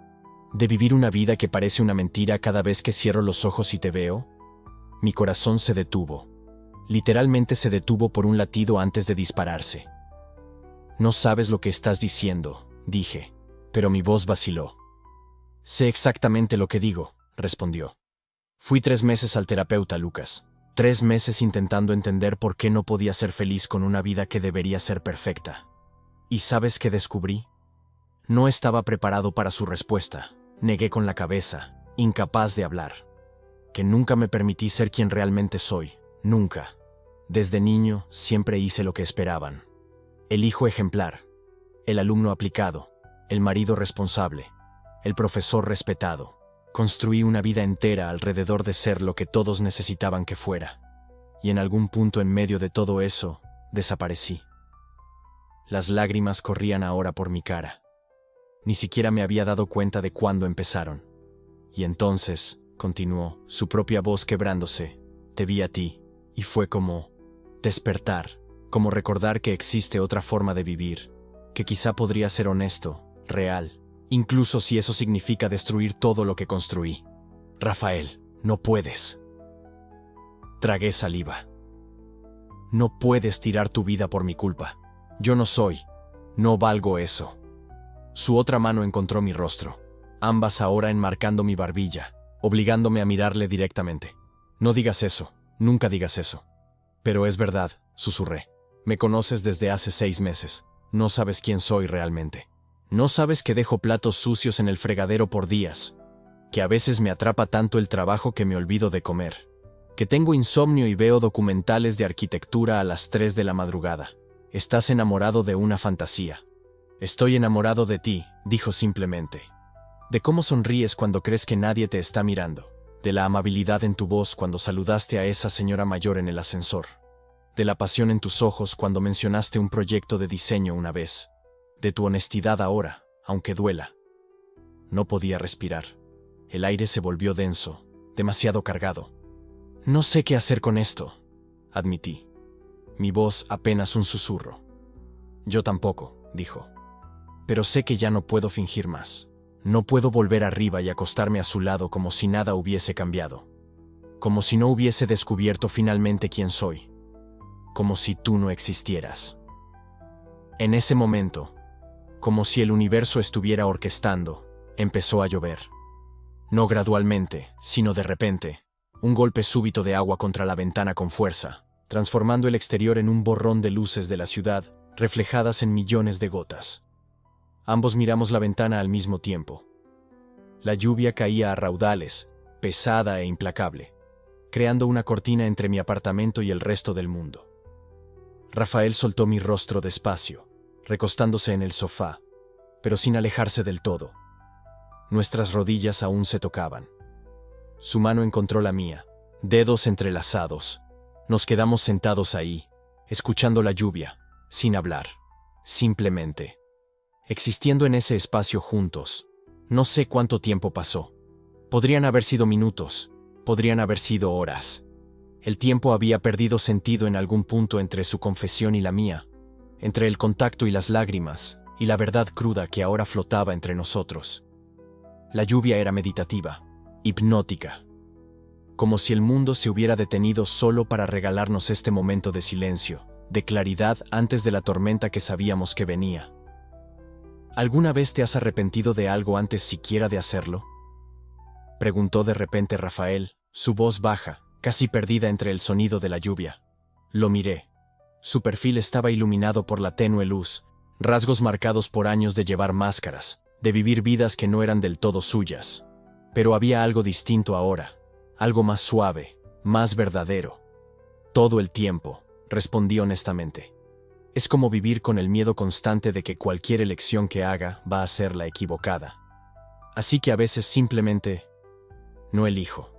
¿De vivir una vida que parece una mentira cada vez que cierro los ojos y te veo? Mi corazón se detuvo. Literalmente se detuvo por un latido antes de dispararse. No sabes lo que estás diciendo, dije, pero mi voz vaciló. Sé exactamente lo que digo, respondió. Fui 3 meses al terapeuta, Lucas. 3 meses intentando entender por qué no podía ser feliz con una vida que debería ser perfecta. ¿Y sabes qué descubrí? No estaba preparado para su respuesta. Negué con la cabeza, incapaz de hablar. Que nunca me permití ser quien realmente soy, nunca. Desde niño siempre hice lo que esperaban. El hijo ejemplar, el alumno aplicado, el marido responsable, el profesor respetado. Construí una vida entera alrededor de ser lo que todos necesitaban que fuera. Y en algún punto en medio de todo eso, desaparecí. Las lágrimas corrían ahora por mi cara. Ni siquiera me había dado cuenta de cuándo empezaron. Y entonces, continuó, su propia voz quebrándose, te vi a ti, y fue como despertar, como recordar que existe otra forma de vivir, que quizá podría ser honesto, real, incluso si eso significa destruir todo lo que construí. Rafael, no puedes. Tragué saliva. No puedes tirar tu vida por mi culpa. Yo no valgo eso. Su otra mano encontró mi rostro, ambas ahora enmarcando mi barbilla, obligándome a mirarle directamente. No digas eso, nunca digas eso. Pero es verdad, susurré. Me conoces desde hace 6 meses. No sabes quién soy realmente. No sabes que dejo platos sucios en el fregadero por días, que a veces me atrapa tanto el trabajo que me olvido de comer, que tengo insomnio y veo documentales de arquitectura a las 3 de la madrugada. Estás enamorado de una fantasía. Estoy enamorado de ti, dijo simplemente. De cómo sonríes cuando crees que nadie te está mirando. De la amabilidad en tu voz cuando saludaste a esa señora mayor en el ascensor. De la pasión en tus ojos cuando mencionaste un proyecto de diseño una vez. De tu honestidad ahora, aunque duela. No podía respirar. El aire se volvió denso, demasiado cargado. No sé qué hacer con esto, admití. Mi voz apenas un susurro. Yo tampoco, dijo. Pero sé que ya no puedo fingir más. No puedo volver arriba y acostarme a su lado como si nada hubiese cambiado. Como si no hubiese descubierto finalmente quién soy. Como si tú no existieras. En ese momento, como si el universo estuviera orquestando, empezó a llover. No gradualmente, sino de repente, un golpe súbito de agua contra la ventana con fuerza, transformando el exterior en un borrón de luces de la ciudad, reflejadas en millones de gotas. Ambos miramos la ventana al mismo tiempo. La lluvia caía a raudales, pesada e implacable, creando una cortina entre mi apartamento y el resto del mundo. Rafael soltó mi rostro despacio, recostándose en el sofá, pero sin alejarse del todo. Nuestras rodillas aún se tocaban. Su mano encontró la mía, dedos entrelazados. Nos quedamos sentados ahí, escuchando la lluvia, sin hablar, simplemente. Existiendo en ese espacio juntos. No sé cuánto tiempo pasó. Podrían haber sido minutos, podrían haber sido horas. El tiempo había perdido sentido en algún punto entre su confesión y la mía, entre el contacto y las lágrimas, y la verdad cruda que ahora flotaba entre nosotros. La lluvia era meditativa, hipnótica. Como si el mundo se hubiera detenido solo para regalarnos este momento de silencio, de claridad antes de la tormenta que sabíamos que venía. ¿Alguna vez te has arrepentido de algo antes siquiera de hacerlo? Preguntó de repente Rafael, su voz baja, casi perdida entre el sonido de la lluvia. Lo miré. Su perfil estaba iluminado por la tenue luz, rasgos marcados por años de llevar máscaras, de vivir vidas que no eran del todo suyas. Pero había algo distinto ahora, algo más suave, más verdadero. Todo el tiempo, respondí honestamente. Es como vivir con el miedo constante de que cualquier elección que haga va a ser la equivocada. Así que a veces simplemente no elijo.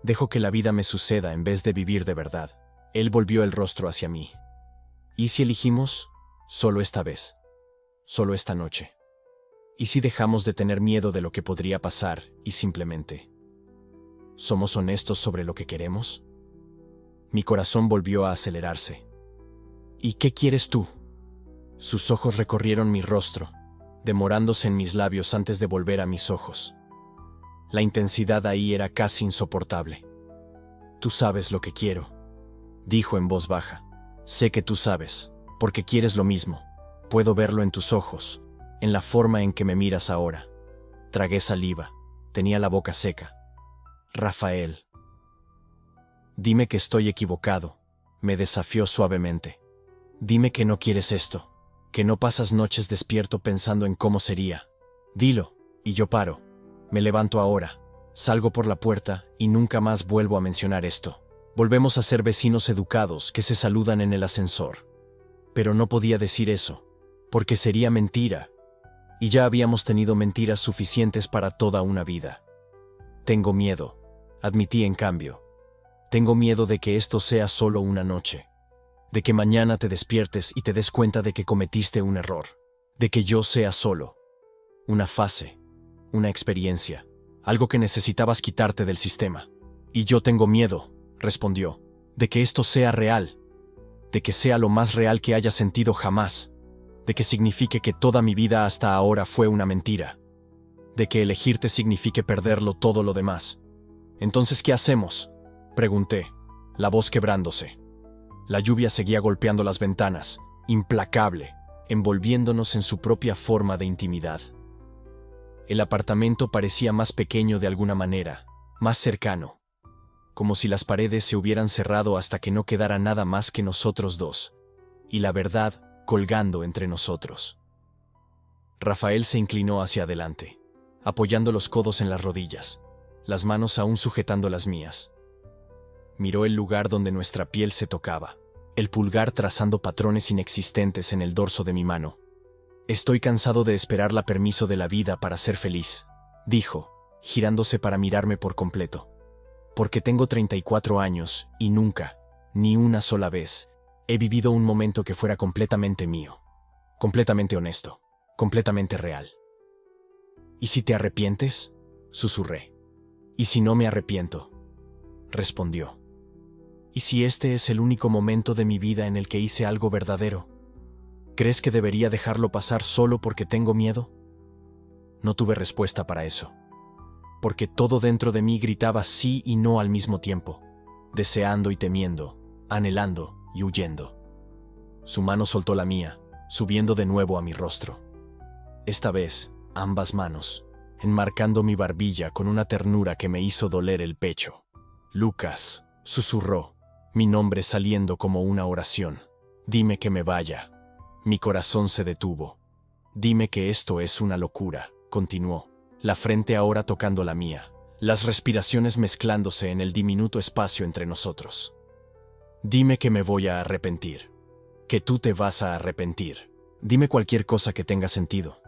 Dejo que la vida me suceda en vez de vivir de verdad. Él volvió el rostro hacia mí. ¿Y si elegimos? Solo esta vez. Solo esta noche. ¿Y si dejamos de tener miedo de lo que podría pasar y simplemente somos honestos sobre lo que queremos? Mi corazón volvió a acelerarse. ¿Y qué quieres tú? Sus ojos recorrieron mi rostro, demorándose en mis labios antes de volver a mis ojos. La intensidad ahí era casi insoportable. Tú sabes lo que quiero, dijo en voz baja. Sé que tú sabes, porque quieres lo mismo. Puedo verlo en tus ojos, en la forma en que me miras ahora. Tragué saliva, tenía la boca seca. Rafael. Dime que estoy equivocado, me desafió suavemente. Dime que no quieres esto, que no pasas noches despierto pensando en cómo sería. Dilo, y yo paro. Me levanto ahora, salgo por la puerta y nunca más vuelvo a mencionar esto. Volvemos a ser vecinos educados que se saludan en el ascensor. Pero no podía decir eso, porque sería mentira. Y ya habíamos tenido mentiras suficientes para toda una vida. Tengo miedo, admití en cambio. Tengo miedo de que esto sea solo una noche. De que mañana te despiertes y te des cuenta de que cometiste un error. De que yo sea solo una fase, una experiencia, algo que necesitabas quitarte del sistema. Y yo tengo miedo, respondió, de que esto sea real, de que sea lo más real que haya sentido jamás, de que signifique que toda mi vida hasta ahora fue una mentira, de que elegirte signifique perderlo todo lo demás. Entonces, ¿qué hacemos?, pregunté, la voz quebrándose. La lluvia seguía golpeando las ventanas, implacable, envolviéndonos en su propia forma de intimidad. El apartamento parecía más pequeño de alguna manera, más cercano, como si las paredes se hubieran cerrado hasta que no quedara nada más que nosotros dos, y la verdad colgando entre nosotros. Rafael se inclinó hacia adelante, apoyando los codos en las rodillas, las manos aún sujetando las mías. Miró el lugar donde nuestra piel se tocaba, el pulgar trazando patrones inexistentes en el dorso de mi mano. Estoy cansado de esperar la permiso de la vida para ser feliz, dijo, girándose para mirarme por completo. Porque tengo 34 años y nunca, ni una sola vez, he vivido un momento que fuera completamente mío, completamente honesto, completamente real. ¿Y si te arrepientes?, susurré. ¿Y si no me arrepiento?, respondió. ¿Y si este es el único momento de mi vida en el que hice algo verdadero? ¿Crees que debería dejarlo pasar solo porque tengo miedo? No tuve respuesta para eso, porque todo dentro de mí gritaba sí y no al mismo tiempo, deseando y temiendo, anhelando y huyendo. Su mano soltó la mía, subiendo de nuevo a mi rostro. Esta vez, ambas manos, enmarcando mi barbilla con una ternura que me hizo doler el pecho. Lucas, susurró, mi nombre saliendo como una oración. Dime que me vaya. Mi corazón se detuvo. Dime que esto es una locura, continuó, la frente ahora tocando la mía, las respiraciones mezclándose en el diminuto espacio entre nosotros. Dime que me voy a arrepentir. Que tú te vas a arrepentir. Dime cualquier cosa que tenga sentido.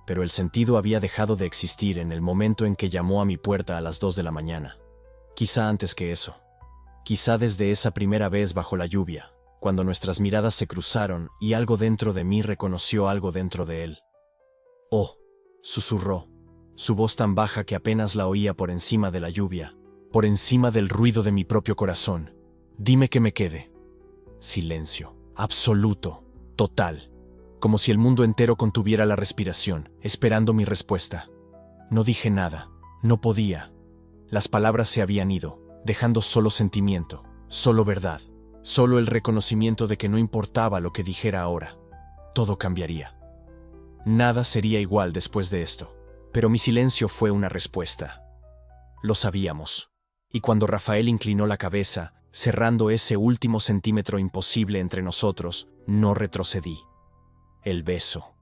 Pero el sentido había dejado de existir en el momento en que llamó a mi puerta a las 2 de la mañana. Quizá antes que eso. Quizá desde esa primera vez bajo la lluvia, cuando nuestras miradas se cruzaron y algo dentro de mí reconoció algo dentro de él. «Oh», susurró, su voz tan baja que apenas la oía por encima de la lluvia, por encima del ruido de mi propio corazón. «Dime que me quede». Silencio, absoluto, total, como si el mundo entero contuviera la respiración, esperando mi respuesta. No dije nada, no podía. Las palabras se habían ido, dejando solo sentimiento, solo verdad. Solo el reconocimiento de que no importaba lo que dijera ahora, todo cambiaría. Nada sería igual después de esto. Pero mi silencio fue una respuesta. Lo sabíamos. Y cuando Rafael inclinó la cabeza, cerrando ese último centímetro imposible entre nosotros, no retrocedí. El beso.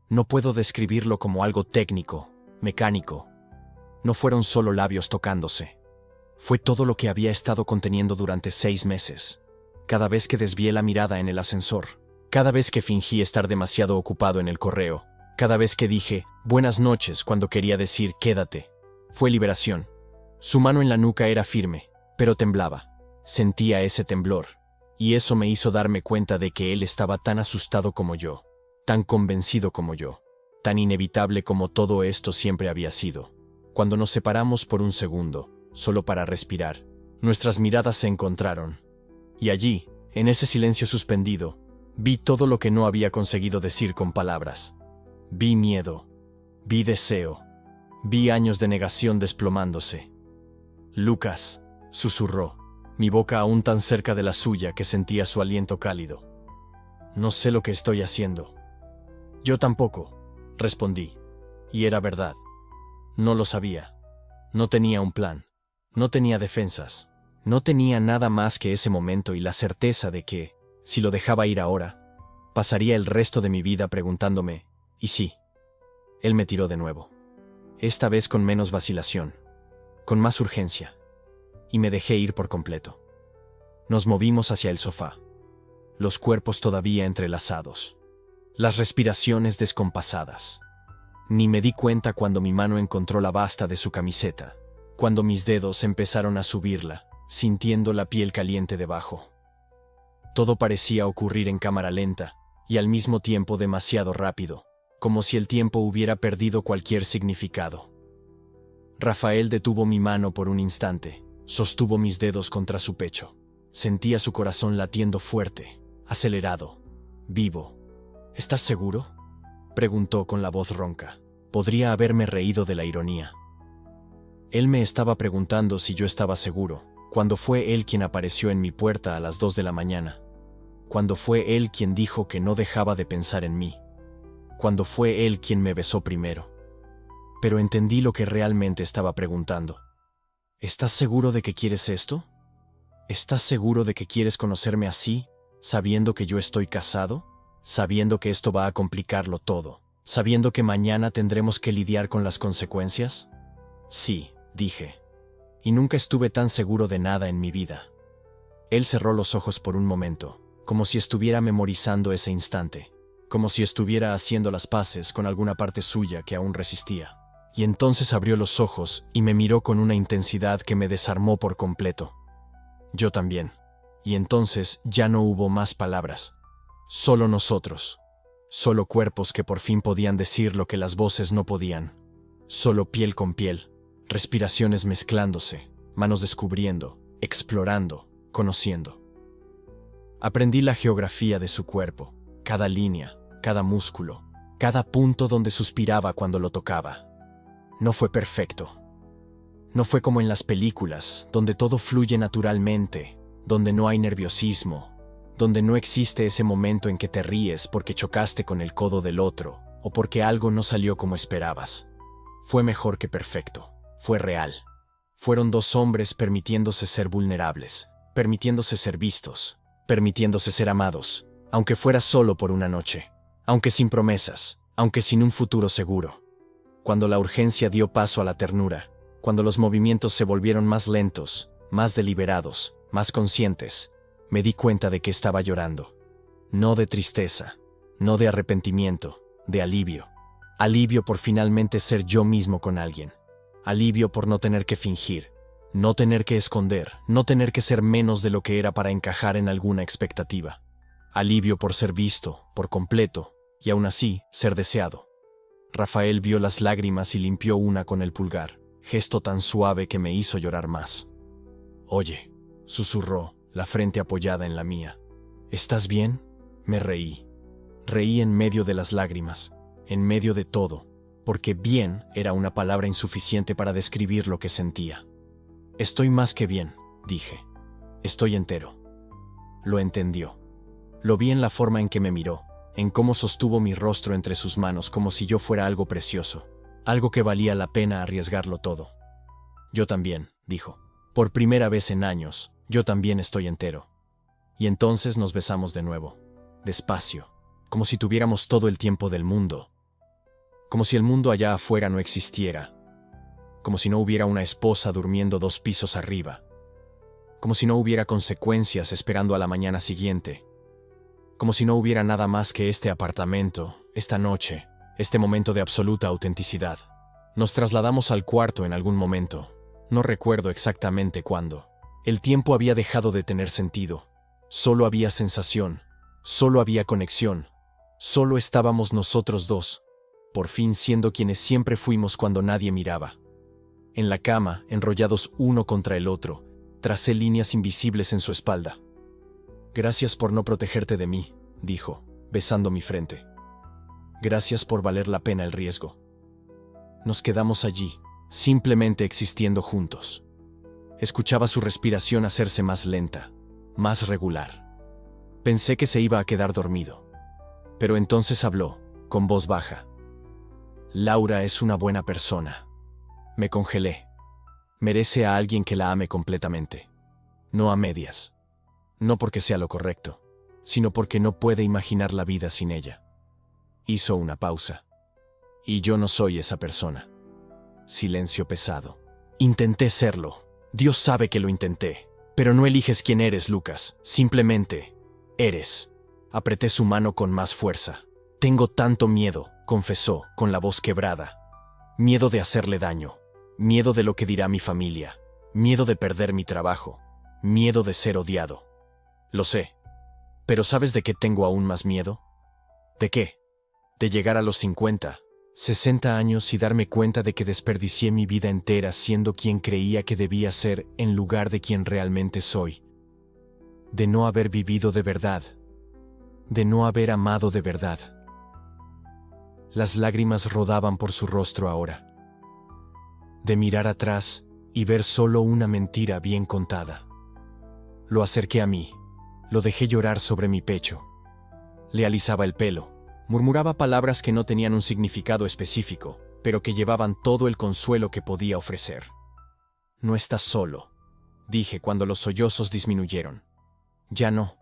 No puedo describirlo como algo técnico, mecánico. No fueron solo labios tocándose. Fue todo lo que había estado conteniendo durante 6 meses. Cada vez que desvié la mirada en el ascensor, cada vez que fingí estar demasiado ocupado en el correo, cada vez que dije buenas noches cuando quería decir quédate, fue liberación. Su mano en la nuca era firme, pero temblaba. Sentía ese temblor, y eso me hizo darme cuenta de que él estaba tan asustado como yo, tan convencido como yo, tan inevitable como todo esto siempre había sido. Cuando nos separamos por un segundo, solo para respirar, nuestras miradas se encontraron. Y allí, en ese silencio suspendido, vi todo lo que no había conseguido decir con palabras. Vi miedo, vi deseo, vi años de negación desplomándose. Lucas, susurró, mi boca aún tan cerca de la suya que sentía su aliento cálido. No sé lo que estoy haciendo. Yo tampoco, respondí. Y era verdad. No lo sabía. No tenía un plan. No tenía defensas. No tenía nada más que ese momento y la certeza de que, si lo dejaba ir ahora, pasaría el resto de mi vida preguntándome, ¿y sí? Él me tiró de nuevo. Esta vez con menos vacilación, con más urgencia, y me dejé ir por completo. Nos movimos hacia el sofá, los cuerpos todavía entrelazados, las respiraciones descompasadas. Ni me di cuenta cuando mi mano encontró la basta de su camiseta, cuando mis dedos empezaron a subirla, sintiendo la piel caliente debajo. Todo parecía ocurrir en cámara lenta, y al mismo tiempo demasiado rápido, como si el tiempo hubiera perdido cualquier significado. Rafael detuvo mi mano por un instante, sostuvo mis dedos contra su pecho. Sentía su corazón latiendo fuerte, acelerado, vivo. ¿Estás seguro?, preguntó con la voz ronca. Podría haberme reído de la ironía. Él me estaba preguntando si yo estaba seguro, cuando fue él quien apareció en mi puerta a las 2 de la mañana. Cuando fue él quien dijo que no dejaba de pensar en mí. Cuando fue él quien me besó primero. Pero entendí lo que realmente estaba preguntando. ¿Estás seguro de que quieres esto? ¿Estás seguro de que quieres conocerme así, sabiendo que yo estoy casado? Sabiendo que esto va a complicarlo todo, sabiendo que mañana tendremos que lidiar con las consecuencias. Sí, dije. Y nunca estuve tan seguro de nada en mi vida. Él cerró los ojos por un momento, como si estuviera memorizando ese instante, como si estuviera haciendo las paces con alguna parte suya que aún resistía. Y entonces abrió los ojos y me miró con una intensidad que me desarmó por completo. Yo también. Y entonces ya no hubo más palabras. Solo nosotros. Solo cuerpos que por fin podían decir lo que las voces no podían. Solo piel con piel. Respiraciones mezclándose, manos descubriendo, explorando, conociendo. Aprendí la geografía de su cuerpo, cada línea, cada músculo, cada punto donde suspiraba cuando lo tocaba. No fue perfecto. No fue como en las películas, donde todo fluye naturalmente, donde no hay nerviosismo, donde no existe ese momento en que te ríes porque chocaste con el codo del otro o porque algo no salió como esperabas. Fue mejor que perfecto. Fue real. Fueron 2 hombres permitiéndose ser vulnerables, permitiéndose ser vistos, permitiéndose ser amados, aunque fuera solo por una noche, aunque sin promesas, aunque sin un futuro seguro. Cuando la urgencia dio paso a la ternura, cuando los movimientos se volvieron más lentos, más deliberados, más conscientes, me di cuenta de que estaba llorando. No de tristeza, no de arrepentimiento, de alivio. Alivio por finalmente ser yo mismo con alguien. Alivio por no tener que fingir, no tener que esconder, no tener que ser menos de lo que era para encajar en alguna expectativa. Alivio por ser visto, por completo, y aún así, ser deseado. Rafael vio las lágrimas y limpió una con el pulgar, gesto tan suave que me hizo llorar más. «Oye», susurró, la frente apoyada en la mía. «¿Estás bien?». Me reí. Reí en medio de las lágrimas, en medio de todo, porque bien era una palabra insuficiente para describir lo que sentía. «Estoy más que bien», dije. «Estoy entero». Lo entendió. Lo vi en la forma en que me miró, en cómo sostuvo mi rostro entre sus manos como si yo fuera algo precioso, algo que valía la pena arriesgarlo todo. Yo también, dijo. Por primera vez en años, yo también estoy entero. Y entonces nos besamos de nuevo, despacio, como si tuviéramos todo el tiempo del mundo, como si el mundo allá afuera no existiera, como si no hubiera una esposa durmiendo 2 pisos arriba, como si no hubiera consecuencias esperando a la mañana siguiente, como si no hubiera nada más que este apartamento, esta noche, este momento de absoluta autenticidad. Nos trasladamos al cuarto en algún momento, no recuerdo exactamente cuándo. El tiempo había dejado de tener sentido, solo había sensación, solo había conexión, solo estábamos nosotros dos, por fin siendo quienes siempre fuimos cuando nadie miraba. En la cama, enrollados uno contra el otro, tracé líneas invisibles en su espalda. Gracias por no protegerte de mí, dijo, besando mi frente. Gracias por valer la pena el riesgo. Nos quedamos allí, simplemente existiendo juntos. Escuchaba su respiración hacerse más lenta, más regular. Pensé que se iba a quedar dormido. Pero entonces habló, con voz baja. Laura es una buena persona. Me congelé. Merece a alguien que la ame completamente. No a medias. No porque sea lo correcto, sino porque no puede imaginar la vida sin ella. Hizo una pausa. Y yo no soy esa persona. Silencio pesado. Intenté serlo. Dios sabe que lo intenté. Pero no eliges quién eres, Lucas. Simplemente, eres. Apreté su mano con más fuerza. Tengo tanto miedo, confesó, con la voz quebrada. Miedo de hacerle daño. Miedo de lo que dirá mi familia. Miedo de perder mi trabajo. Miedo de ser odiado. Lo sé. Pero ¿sabes de qué tengo aún más miedo? ¿De qué? De llegar a los 50, 60 años y darme cuenta de que desperdicié mi vida entera siendo quien creía que debía ser en lugar de quien realmente soy. De no haber vivido de verdad. De no haber amado de verdad. Las lágrimas rodaban por su rostro ahora. De mirar atrás y ver solo una mentira bien contada. Lo acerqué a mí. Lo dejé llorar sobre mi pecho. Le alisaba el pelo. Murmuraba palabras que no tenían un significado específico, pero que llevaban todo el consuelo que podía ofrecer. No estás solo, dije cuando los sollozos disminuyeron. Ya no.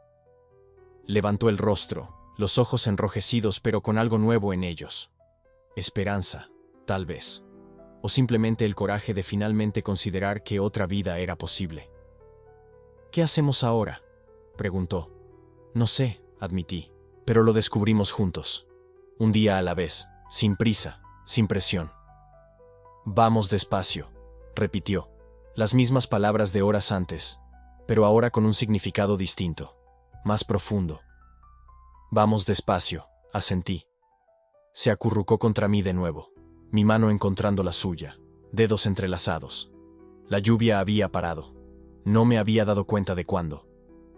Levantó el rostro, los ojos enrojecidos pero con algo nuevo en ellos. Esperanza, tal vez. O simplemente el coraje de finalmente considerar que otra vida era posible. ¿Qué hacemos ahora?, preguntó. No sé, admití. Pero lo descubrimos juntos. Un día a la vez, sin prisa, sin presión. Vamos despacio, repitió. Las mismas palabras de horas antes, pero ahora con un significado distinto, más profundo. Vamos despacio, asentí. Se acurrucó contra mí de nuevo, mi mano encontrando la suya, dedos entrelazados. La lluvia había parado. No me había dado cuenta de cuándo,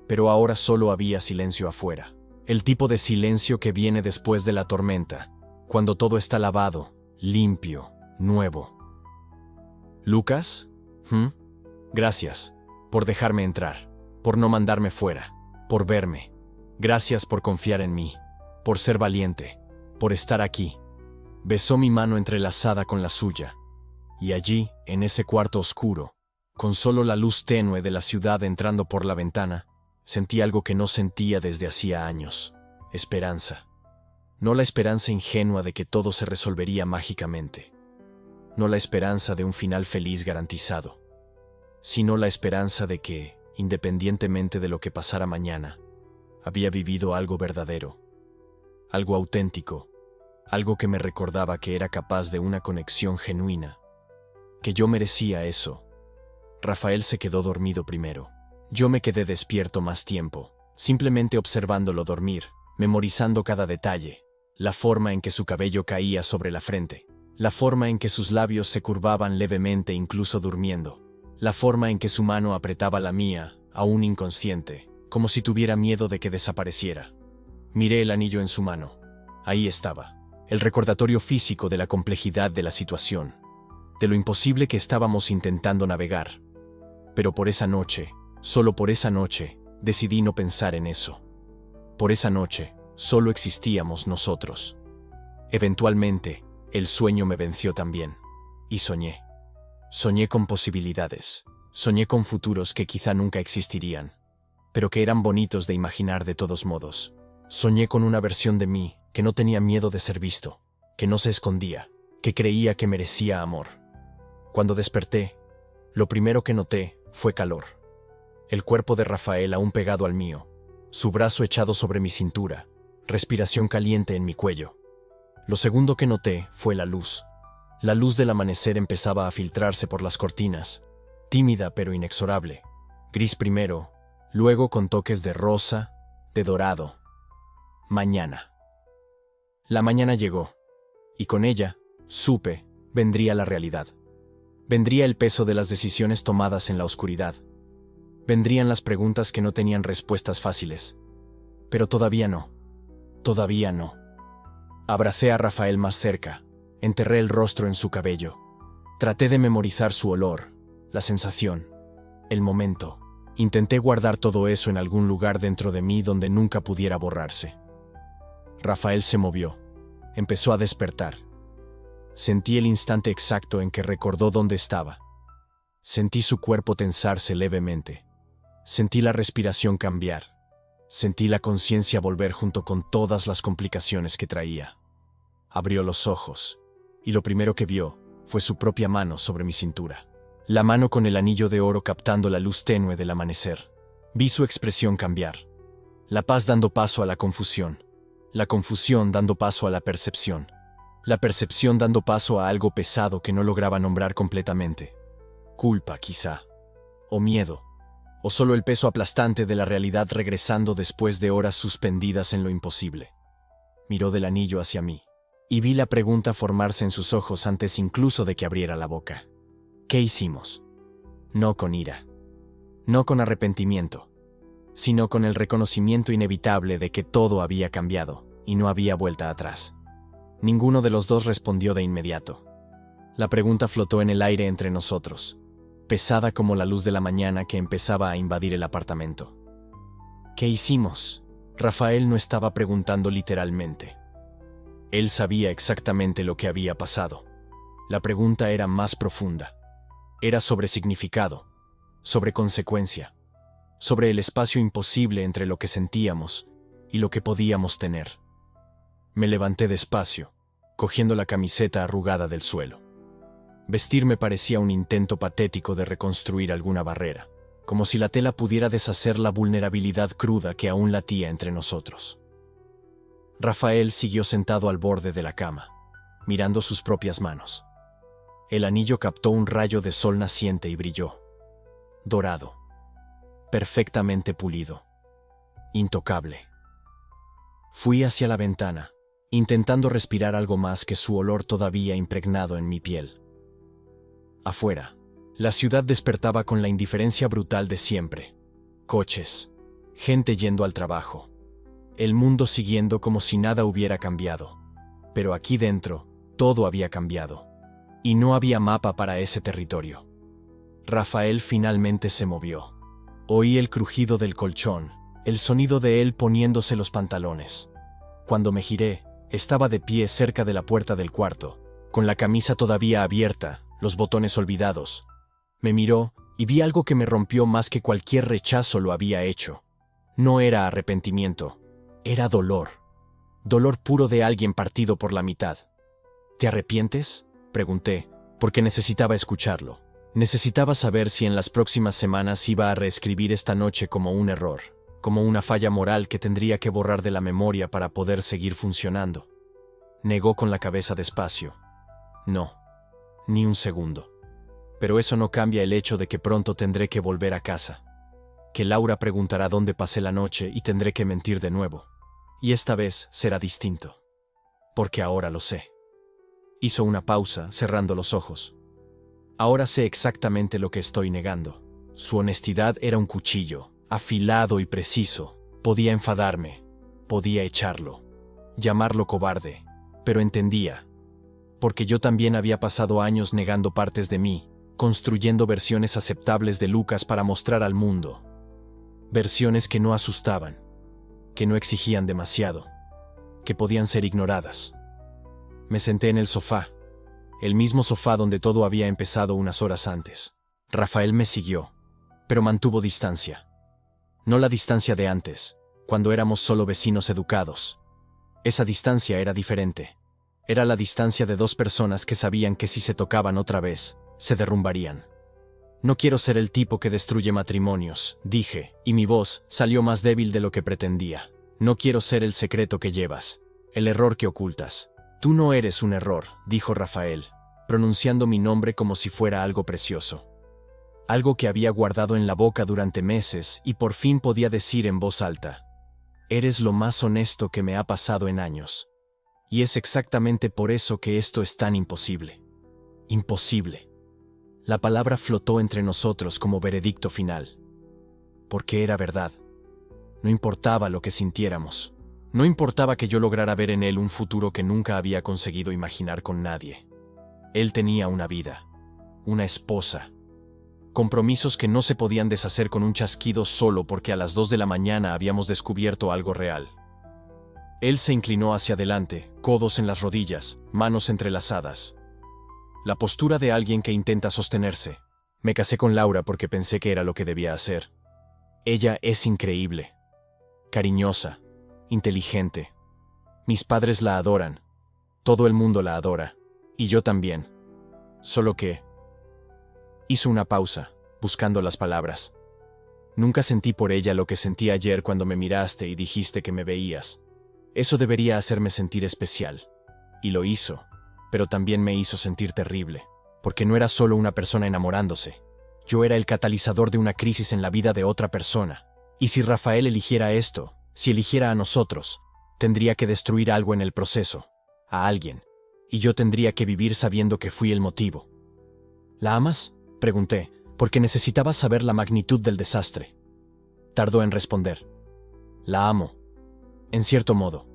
pero ahora solo había silencio afuera. El tipo de silencio que viene después de la tormenta, cuando todo está lavado, limpio, nuevo. ¿Lucas? Gracias por dejarme entrar, por no mandarme fuera, por verme. Gracias por confiar en mí, por ser valiente, por estar aquí. Besó mi mano entrelazada con la suya, y allí, en ese cuarto oscuro, con solo la luz tenue de la ciudad entrando por la ventana, sentí algo que no sentía desde hacía años. Esperanza. No la esperanza ingenua de que todo se resolvería mágicamente. No la esperanza de un final feliz garantizado. Sino la esperanza de que, independientemente de lo que pasara mañana, había vivido algo verdadero. Algo auténtico. Algo que me recordaba que era capaz de una conexión genuina. Que yo merecía eso. Rafael se quedó dormido primero. Yo me quedé despierto más tiempo, simplemente observándolo dormir, memorizando cada detalle, la forma en que su cabello caía sobre la frente, la forma en que sus labios se curvaban levemente incluso durmiendo, la forma en que su mano apretaba la mía, aún inconsciente, como si tuviera miedo de que desapareciera. Miré el anillo en su mano. Ahí estaba, el recordatorio físico de la complejidad de la situación, de lo imposible que estábamos intentando navegar. Pero por esa noche, solo por esa noche, Decidí no pensar en eso. Por esa noche, solo existíamos nosotros. Eventualmente, el sueño me venció también. Y soñé. Soñé con posibilidades. Soñé con futuros que quizá nunca existirían, pero que eran bonitos de imaginar de todos modos. Soñé con una versión de mí que no tenía miedo de ser visto, que no se escondía, que creía que merecía amor. Cuando desperté, lo primero que noté fue calor. El cuerpo de Rafael aún pegado al mío, su brazo echado sobre mi cintura, respiración caliente en mi cuello. Lo segundo que noté fue la luz. La luz del amanecer empezaba a filtrarse por las cortinas, tímida pero inexorable, gris primero, luego con toques de rosa, de dorado. Mañana. La mañana llegó, y con ella, supe, vendría la realidad. Vendría el peso de las decisiones tomadas en la oscuridad. Vendrían las preguntas que no tenían respuestas fáciles. Pero todavía no. Todavía no. Abracé a Rafael más cerca, enterré el rostro en su cabello. Traté de memorizar su olor, la sensación, el momento. Intenté guardar todo eso en algún lugar dentro de mí donde nunca pudiera borrarse. Rafael se movió. Empezó a despertar. Sentí el instante exacto en que recordó dónde estaba. Sentí su cuerpo tensarse levemente. Sentí la respiración cambiar. Sentí la conciencia volver junto con todas las complicaciones que traía. Abrió los ojos, y lo primero que vio fue su propia mano sobre mi cintura. La mano con el anillo de oro captando la luz tenue del amanecer. Vi su expresión cambiar. La paz dando paso a la confusión. La confusión dando paso a la percepción. La percepción dando paso a algo pesado que no lograba nombrar completamente. Culpa, quizá. O miedo. O solo el peso aplastante de la realidad regresando después de horas suspendidas en lo imposible. Miró del anillo hacia mí, y vi la pregunta formarse en sus ojos antes incluso de que abriera la boca. ¿Qué hicimos? No con ira. No con arrepentimiento. Sino con el reconocimiento inevitable de que todo había cambiado, y no había vuelta atrás. Ninguno de los dos respondió de inmediato. La pregunta flotó en el aire entre nosotros, pesada como la luz de la mañana que empezaba a invadir el apartamento. ¿Qué hicimos? Rafael no estaba preguntando literalmente. Él sabía exactamente lo que había pasado. La pregunta era más profunda. Era sobre significado, sobre consecuencia, sobre el espacio imposible entre lo que sentíamos y lo que podíamos tener. Me levanté despacio, cogiendo la camiseta arrugada del suelo. Vestirme parecía un intento patético de reconstruir alguna barrera, como si la tela pudiera deshacer la vulnerabilidad cruda que aún latía entre nosotros. Rafael siguió sentado al borde de la cama, mirando sus propias manos. El anillo captó un rayo de sol naciente y brilló. Dorado. Perfectamente pulido. Intocable. Fui hacia la ventana, intentando respirar algo más que su olor todavía impregnado en mi piel. Afuera, la ciudad despertaba con la indiferencia brutal de siempre. Coches, gente yendo al trabajo, el mundo siguiendo como si nada hubiera cambiado. Pero aquí dentro, todo había cambiado. Y no había mapa para ese territorio. Rafael finalmente se movió. Oí el crujido del colchón, el sonido de él poniéndose los pantalones. Cuando me giré, estaba de pie cerca de la puerta del cuarto, con la camisa todavía abierta, los botones olvidados. Me miró y vi algo que me rompió más que cualquier rechazo lo había hecho. No era arrepentimiento, era dolor. Dolor puro de alguien partido por la mitad. ¿Te arrepientes?, pregunté, porque necesitaba escucharlo. Necesitaba saber si en las próximas semanas iba a reescribir esta noche como un error, como una falla moral que tendría que borrar de la memoria para poder seguir funcionando. Negó con la cabeza despacio. No, ni un segundo. Pero eso no cambia el hecho de que pronto tendré que volver a casa. Que Laura preguntará dónde pasé la noche y tendré que mentir de nuevo. Y esta vez será distinto. Porque ahora lo sé. Hizo una pausa, cerrando los ojos. Ahora sé exactamente lo que estoy negando. Su honestidad era un cuchillo, afilado y preciso. Podía enfadarme, podía echarlo, llamarlo cobarde, pero entendía. Porque yo también había pasado años negando partes de mí, construyendo versiones aceptables de Lucas para mostrar al mundo. Versiones que no asustaban, que no exigían demasiado, que podían ser ignoradas. Me senté en el sofá, el mismo sofá donde todo había empezado unas horas antes. Rafael me siguió, pero mantuvo distancia. No la distancia de antes, cuando éramos solo vecinos educados. Esa distancia era diferente. Era la distancia de dos personas que sabían que si se tocaban otra vez, se derrumbarían. No quiero ser el tipo que destruye matrimonios, dije, y mi voz salió más débil de lo que pretendía. No quiero ser el secreto que llevas, el error que ocultas. Tú no eres un error, dijo Rafael, pronunciando mi nombre como si fuera algo precioso. Algo que había guardado en la boca durante meses y por fin podía decir en voz alta. Eres lo más honesto que me ha pasado en años. Y es exactamente por eso que esto es tan imposible. Imposible. La palabra flotó entre nosotros como veredicto final. Porque era verdad. No importaba lo que sintiéramos. No importaba que yo lograra ver en él un futuro que nunca había conseguido imaginar con nadie. Él tenía una vida, una esposa, compromisos que no se podían deshacer con un chasquido solo porque a las 2 de la mañana habíamos descubierto algo real. Él se inclinó hacia adelante, codos en las rodillas, manos entrelazadas. La postura de alguien que intenta sostenerse. Me casé con Laura porque pensé que era lo que debía hacer. Ella es increíble, cariñosa, inteligente. Mis padres la adoran. Todo el mundo la adora. Y yo también. Solo que... Hizo una pausa, buscando las palabras. Nunca sentí por ella lo que sentí ayer cuando me miraste y dijiste que me veías. Eso debería hacerme sentir especial. Y lo hizo, pero también me hizo sentir terrible, porque no era solo una persona enamorándose. Yo era el catalizador de una crisis en la vida de otra persona. Y si Rafael eligiera esto, si eligiera a nosotros, tendría que destruir algo en el proceso, a alguien, y yo tendría que vivir sabiendo que fui el motivo. ¿La amas?, pregunté, porque necesitaba saber la magnitud del desastre. Tardó en responder. La amo. En cierto modo.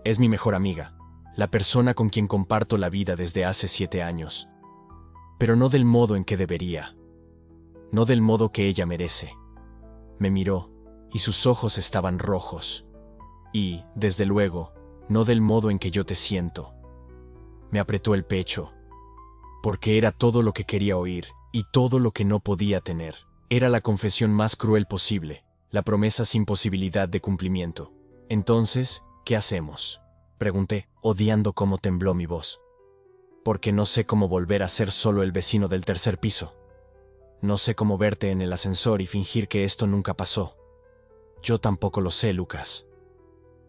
Es mi mejor amiga, la persona con quien comparto la vida desde hace 7 años. Pero no del modo en que debería. No del modo que ella merece. Me miró, y sus ojos estaban rojos. Y, desde luego, no del modo en que yo te siento. Me apretó el pecho, porque era todo lo que quería oír, y todo lo que no podía tener. Era la confesión más cruel posible, la promesa sin posibilidad de cumplimiento. Entonces, ¿qué hacemos?, pregunté, odiando cómo tembló mi voz. Porque no sé cómo volver a ser solo el vecino del tercer piso. No sé cómo verte en el ascensor y fingir que esto nunca pasó. Yo tampoco lo sé, Lucas.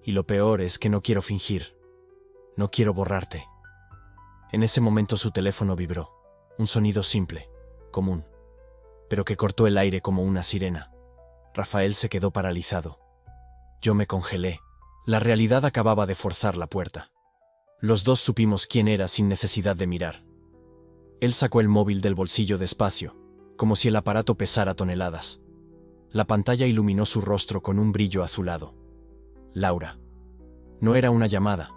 Y lo peor es que no quiero fingir. No quiero borrarte. En ese momento su teléfono vibró. Un sonido simple, común, pero que cortó el aire como una sirena. Rafael se quedó paralizado. Yo me congelé. La realidad acababa de forzar la puerta. Los dos supimos quién era sin necesidad de mirar. Él sacó el móvil del bolsillo despacio, como si el aparato pesara toneladas. La pantalla iluminó su rostro con un brillo azulado. Laura. No era una llamada,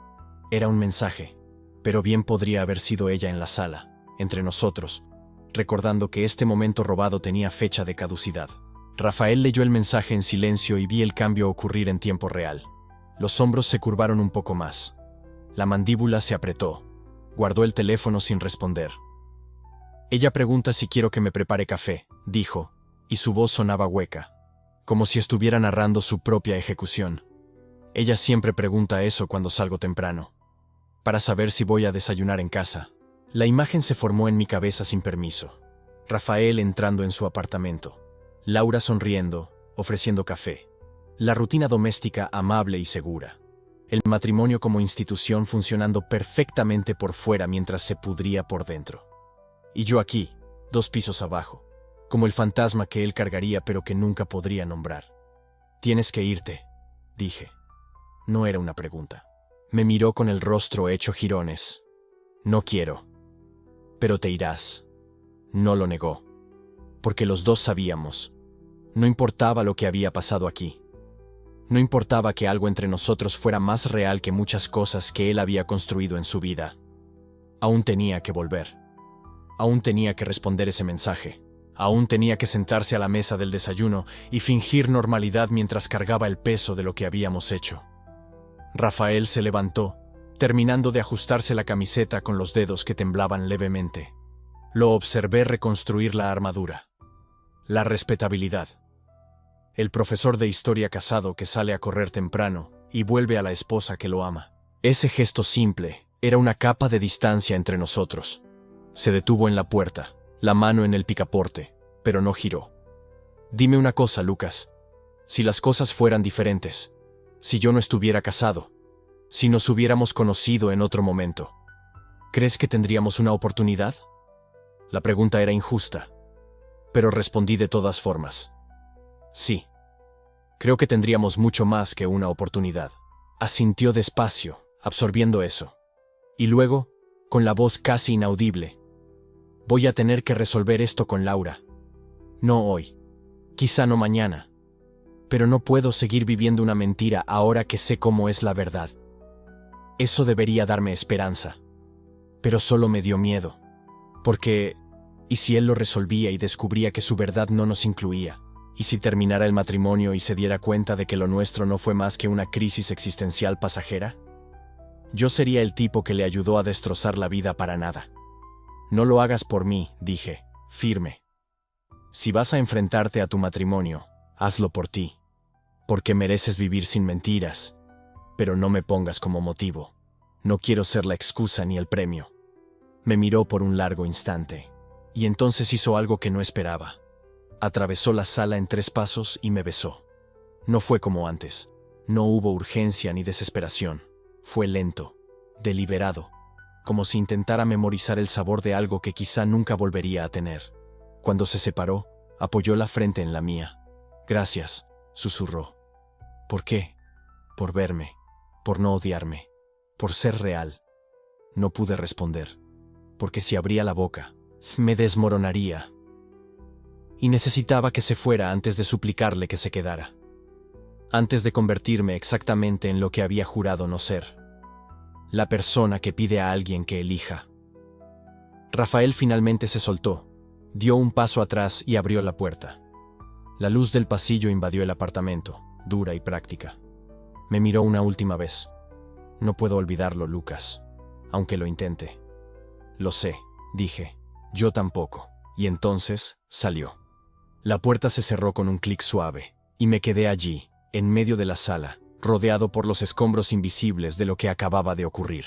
era un mensaje, pero bien podría haber sido ella en la sala, entre nosotros, recordando que este momento robado tenía fecha de caducidad. Rafael leyó el mensaje en silencio y vi el cambio ocurrir en tiempo real. Los hombros se curvaron un poco más. La mandíbula se apretó. Guardó el teléfono sin responder. Ella pregunta si quiero que me prepare café, dijo, y su voz sonaba hueca, como si estuviera narrando su propia ejecución. Ella siempre pregunta eso cuando salgo temprano, para saber si voy a desayunar en casa. La imagen se formó en mi cabeza sin permiso. Rafael entrando en su apartamento. Laura sonriendo, ofreciendo café. La rutina doméstica amable y segura. El matrimonio como institución funcionando perfectamente por fuera mientras se pudría por dentro. Y yo aquí, 2 pisos abajo, como el fantasma que él cargaría pero que nunca podría nombrar. Tienes que irte, dije. No era una pregunta. Me miró con el rostro hecho jirones. No quiero. Pero te irás. No lo negó. Porque los dos sabíamos. No importaba lo que había pasado aquí. No importaba que algo entre nosotros fuera más real que muchas cosas que él había construido en su vida. Aún tenía que volver. Aún tenía que responder ese mensaje. Aún tenía que sentarse a la mesa del desayuno y fingir normalidad mientras cargaba el peso de lo que habíamos hecho. Rafael se levantó, terminando de ajustarse la camiseta con los dedos que temblaban levemente. Lo observé reconstruir la armadura. La respetabilidad. El profesor de historia casado que sale a correr temprano y vuelve a la esposa que lo ama. Ese gesto simple era una capa de distancia entre nosotros. Se detuvo en la puerta, la mano en el picaporte, pero no giró. Dime una cosa, Lucas. Si las cosas fueran diferentes, si yo no estuviera casado, si nos hubiéramos conocido en otro momento, ¿crees que tendríamos una oportunidad? La pregunta era injusta, pero respondí de todas formas. Sí. Creo que tendríamos mucho más que una oportunidad. Asintió despacio, absorbiendo eso. Y luego, con la voz casi inaudible, voy a tener que resolver esto con Laura. No hoy. Quizá no mañana. Pero no puedo seguir viviendo una mentira ahora que sé cómo es la verdad. Eso debería darme esperanza. Pero solo me dio miedo. Porque, ¿y si él lo resolvía y descubría que su verdad no nos incluía? ¿Y si terminara el matrimonio y se diera cuenta de que lo nuestro no fue más que una crisis existencial pasajera? Yo sería el tipo que le ayudó a destrozar la vida para nada. No lo hagas por mí, dije, firme. Si vas a enfrentarte a tu matrimonio, hazlo por ti. Porque mereces vivir sin mentiras. Pero no me pongas como motivo. No quiero ser la excusa ni el premio. Me miró por un largo instante. Y entonces hizo algo que no esperaba. Atravesó la sala en 3 pasos y me besó. No fue como antes. No hubo urgencia ni desesperación. Fue lento, deliberado, como si intentara memorizar el sabor de algo que quizá nunca volvería a tener. Cuando se separó, apoyó la frente en la mía. Gracias, susurró. ¿Por qué? Por verme, por no odiarme, por ser real. No pude responder, porque si abría la boca, me desmoronaría. Y necesitaba que se fuera antes de suplicarle que se quedara. Antes de convertirme exactamente en lo que había jurado no ser. La persona que pide a alguien que elija. Rafael finalmente se soltó, dio un paso atrás y abrió la puerta. La luz del pasillo invadió el apartamento, dura y práctica. Me miró una última vez. No puedo olvidarlo, Lucas, aunque lo intente. Lo sé, dije. Yo tampoco. Y entonces salió. La puerta se cerró con un clic suave, y me quedé allí, en medio de la sala, rodeado por los escombros invisibles de lo que acababa de ocurrir.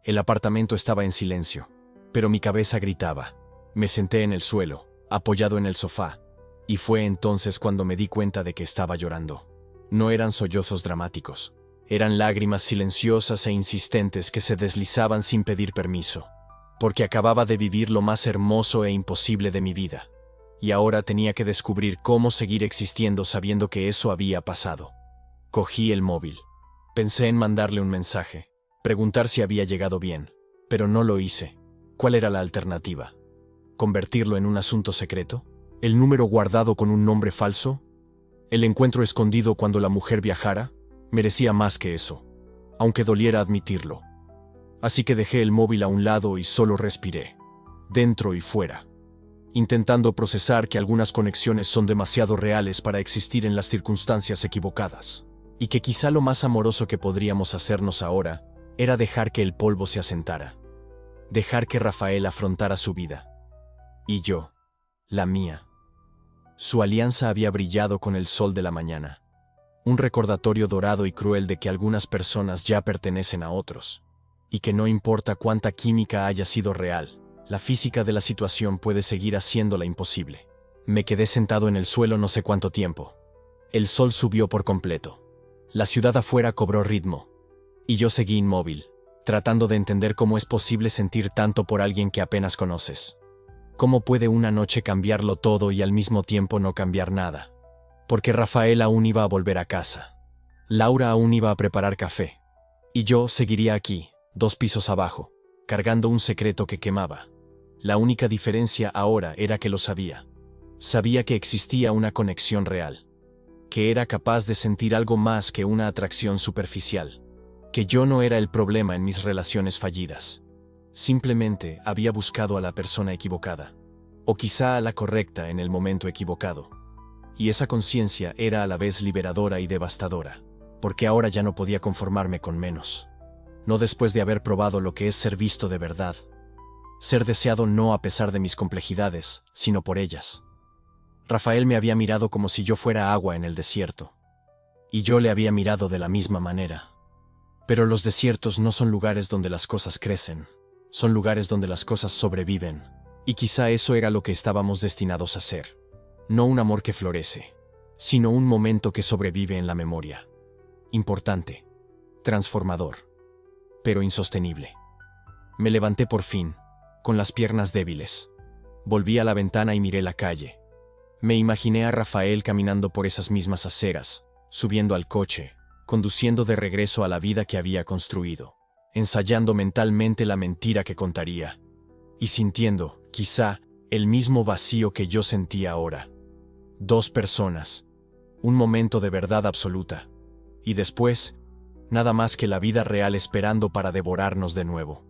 El apartamento estaba en silencio, pero mi cabeza gritaba. Me senté en el suelo, apoyado en el sofá, y fue entonces cuando me di cuenta de que estaba llorando. No eran sollozos dramáticos, eran lágrimas silenciosas e insistentes que se deslizaban sin pedir permiso, porque acababa de vivir lo más hermoso e imposible de mi vida. Y ahora tenía que descubrir cómo seguir existiendo sabiendo que eso había pasado. Cogí el móvil. Pensé en mandarle un mensaje, preguntar si había llegado bien, pero no lo hice. ¿Cuál era la alternativa? ¿Convertirlo en un asunto secreto? ¿El número guardado con un nombre falso? ¿El encuentro escondido cuando la mujer viajara? Merecía más que eso, aunque doliera admitirlo. Así que dejé el móvil a un lado y solo respiré, dentro y fuera, intentando procesar que algunas conexiones son demasiado reales para existir en las circunstancias equivocadas, y que quizá lo más amoroso que podríamos hacernos ahora era dejar que el polvo se asentara, dejar que Rafael afrontara su vida, y yo, la mía. Su alianza había brillado con el sol de la mañana, un recordatorio dorado y cruel de que algunas personas ya pertenecen a otros, y que no importa cuánta química haya sido real, la física de la situación puede seguir haciéndola imposible. Me quedé sentado en el suelo no sé cuánto tiempo. El sol subió por completo. La ciudad afuera cobró ritmo. Y yo seguí inmóvil, tratando de entender cómo es posible sentir tanto por alguien que apenas conoces. ¿Cómo puede una noche cambiarlo todo y al mismo tiempo no cambiar nada? Porque Rafael aún iba a volver a casa. Laura aún iba a preparar café. Y yo seguiría aquí, 2 pisos abajo, cargando un secreto que quemaba. La única diferencia ahora era que lo sabía. Sabía que existía una conexión real. Que era capaz de sentir algo más que una atracción superficial. Que yo no era el problema en mis relaciones fallidas. Simplemente había buscado a la persona equivocada. o quizá a la correcta en el momento equivocado. Y esa conciencia era a la vez liberadora y devastadora, porque ahora ya no podía conformarme con menos. No después de haber probado lo que es ser visto de verdad. Ser deseado no a pesar de mis complejidades, sino por ellas. Rafael me había mirado como si yo fuera agua en el desierto. Y yo le había mirado de la misma manera. Pero los desiertos no son lugares donde las cosas crecen, son lugares donde las cosas sobreviven. Y quizá eso era lo que estábamos destinados a ser. No un amor que florece, sino un momento que sobrevive en la memoria. Importante, transformador, pero insostenible. Me levanté por fin, con las piernas débiles. Volví a la ventana y miré la calle. Me imaginé a Rafael caminando por esas mismas aceras, subiendo al coche, conduciendo de regreso a la vida que había construido, ensayando mentalmente la mentira que contaría, y sintiendo, quizá, el mismo vacío que yo sentía ahora. 2 personas, un momento de verdad absoluta, y después, nada más que la vida real esperando para devorarnos de nuevo.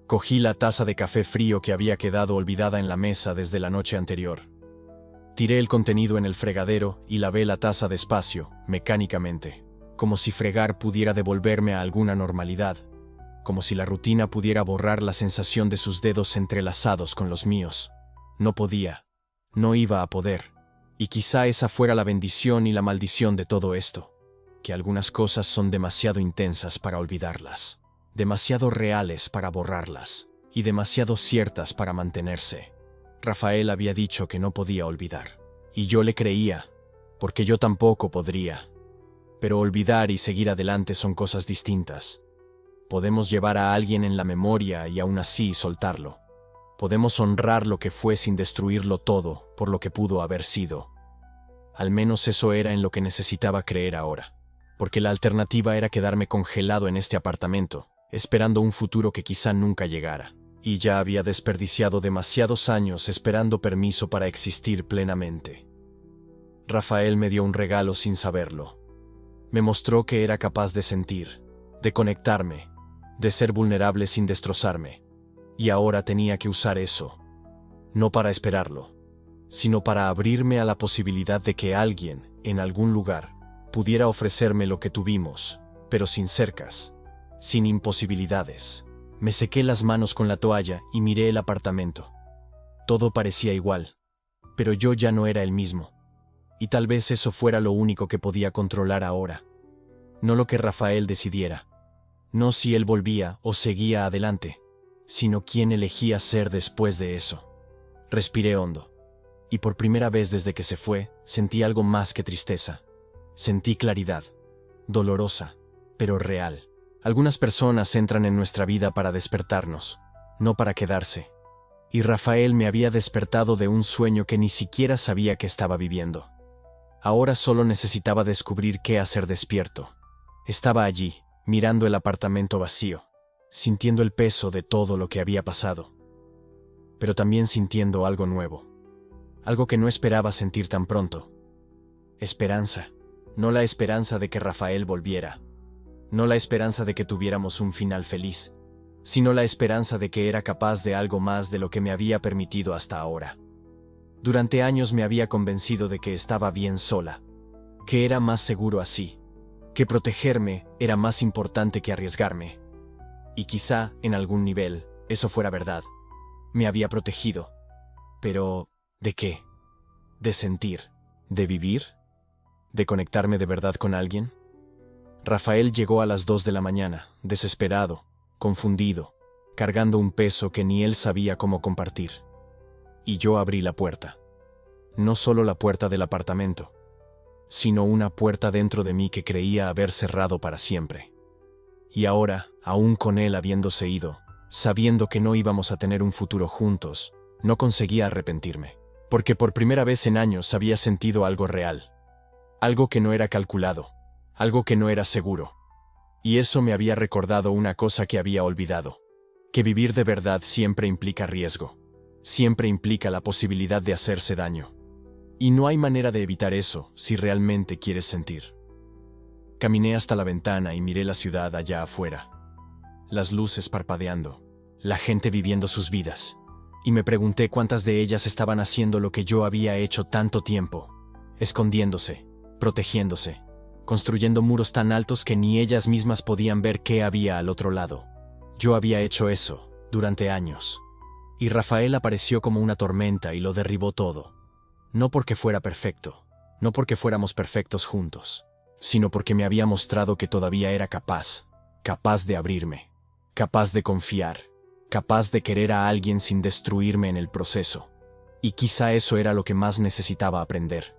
Cogí la taza de café frío que había quedado olvidada en la mesa desde la noche anterior. Tiré el contenido en el fregadero y lavé la taza despacio, mecánicamente, como si fregar pudiera devolverme a alguna normalidad, como si la rutina pudiera borrar la sensación de sus dedos entrelazados con los míos. No podía, no iba a poder, y quizá esa fuera la bendición y la maldición de todo esto, que algunas cosas son demasiado intensas para olvidarlas, demasiado reales para borrarlas, y demasiado ciertas para mantenerse. Rafael había dicho que no podía olvidar, y yo le creía, porque yo tampoco podría. Pero olvidar y seguir adelante son cosas distintas. Podemos llevar a alguien en la memoria y aún así soltarlo. Podemos honrar lo que fue sin destruirlo todo por lo que pudo haber sido. Al menos eso era en lo que necesitaba creer ahora, porque la alternativa era quedarme congelado en este apartamento, esperando un futuro que quizá nunca llegara. Y ya había desperdiciado demasiados años esperando permiso para existir plenamente. Rafael me dio un regalo sin saberlo. Me mostró que era capaz de sentir, de conectarme, de ser vulnerable sin destrozarme. Y ahora tenía que usar eso. No para esperarlo, sino para abrirme a la posibilidad de que alguien, en algún lugar, pudiera ofrecerme lo que tuvimos, pero sin cercas, sin imposibilidades. Me sequé las manos con la toalla y miré el apartamento. Todo parecía igual, pero yo ya no era el mismo. Y tal vez eso fuera lo único que podía controlar ahora. No lo que Rafael decidiera. No si él volvía o seguía adelante, sino quién elegía ser después de eso. Respiré hondo. Y por primera vez desde que se fue, sentí algo más que tristeza. Sentí claridad. Dolorosa, pero real. Algunas personas entran en nuestra vida para despertarnos, no para quedarse. Y Rafael me había despertado de un sueño que ni siquiera sabía que estaba viviendo. Ahora solo necesitaba descubrir qué hacer despierto. Estaba allí, mirando el apartamento vacío, sintiendo el peso de todo lo que había pasado. Pero también sintiendo algo nuevo. Algo que no esperaba sentir tan pronto. Esperanza. No la esperanza de que Rafael volviera. No la esperanza de que tuviéramos un final feliz, sino la esperanza de que era capaz de algo más de lo que me había permitido hasta ahora. Durante años me había convencido de que estaba bien sola, que era más seguro así, que protegerme era más importante que arriesgarme. Y quizá, en algún nivel, eso fuera verdad. Me había protegido. Pero, ¿de qué? ¿De sentir? ¿De vivir? ¿De conectarme de verdad con alguien? Rafael llegó a las 2 de la mañana, desesperado, confundido, cargando un peso que ni él sabía cómo compartir. Y yo abrí la puerta. No solo la puerta del apartamento, sino una puerta dentro de mí que creía haber cerrado para siempre. Y ahora, aún con él habiéndose ido, sabiendo que no íbamos a tener un futuro juntos, no conseguía arrepentirme, porque por primera vez en años había sentido algo real, algo que no era calculado, algo que no era seguro. Y eso me había recordado una cosa que había olvidado, que vivir de verdad siempre implica riesgo, siempre implica la posibilidad de hacerse daño. Y no hay manera de evitar eso si realmente quieres sentir. Caminé hasta la ventana y miré la ciudad allá afuera. Las luces parpadeando, la gente viviendo sus vidas. y me pregunté cuántas de ellas estaban haciendo lo que yo había hecho tanto tiempo, escondiéndose, protegiéndose, construyendo muros tan altos que ni ellas mismas podían ver qué había al otro lado. Yo había hecho eso durante años. Y Rafael apareció como una tormenta y lo derribó todo. No porque fuera perfecto, no porque fuéramos perfectos juntos, sino porque me había mostrado que todavía era capaz de abrirme, capaz de confiar, capaz de querer a alguien sin destruirme en el proceso. Y quizá eso era lo que más necesitaba aprender,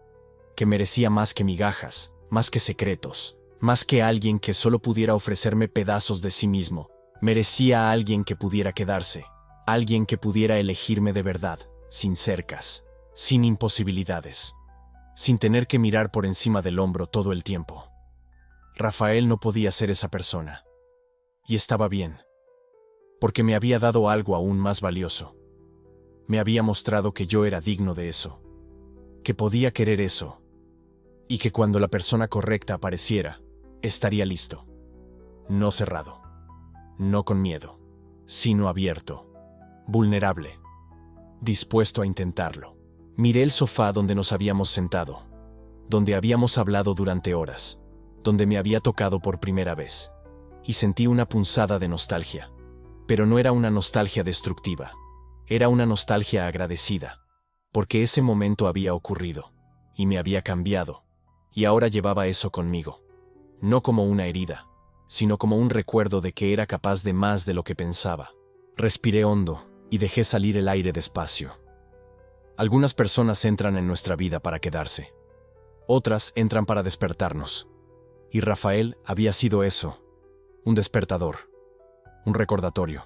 que merecía más que migajas, más que secretos, más que alguien que solo pudiera ofrecerme pedazos de sí mismo. Merecía a alguien que pudiera quedarse, alguien que pudiera elegirme de verdad, sin cercas, sin imposibilidades, sin tener que mirar por encima del hombro todo el tiempo. Rafael no podía ser esa persona. Y estaba bien, porque me había dado algo aún más valioso. Me había mostrado que yo era digno de eso, que podía querer eso, y que cuando la persona correcta apareciera, estaría listo. No cerrado, no con miedo, sino abierto, vulnerable, dispuesto a intentarlo. Miré el sofá donde nos habíamos sentado, donde habíamos hablado durante horas, donde me había tocado por primera vez, y sentí una punzada de nostalgia. Pero no era una nostalgia destructiva, era una nostalgia agradecida, porque ese momento había ocurrido, y me había cambiado, y ahora llevaba eso conmigo, no como una herida, sino como un recuerdo de que era capaz de más de lo que pensaba. Respiré hondo y dejé salir el aire despacio. Algunas personas entran en nuestra vida para quedarse. Otras entran para despertarnos. Y Rafael había sido eso, un despertador, un recordatorio.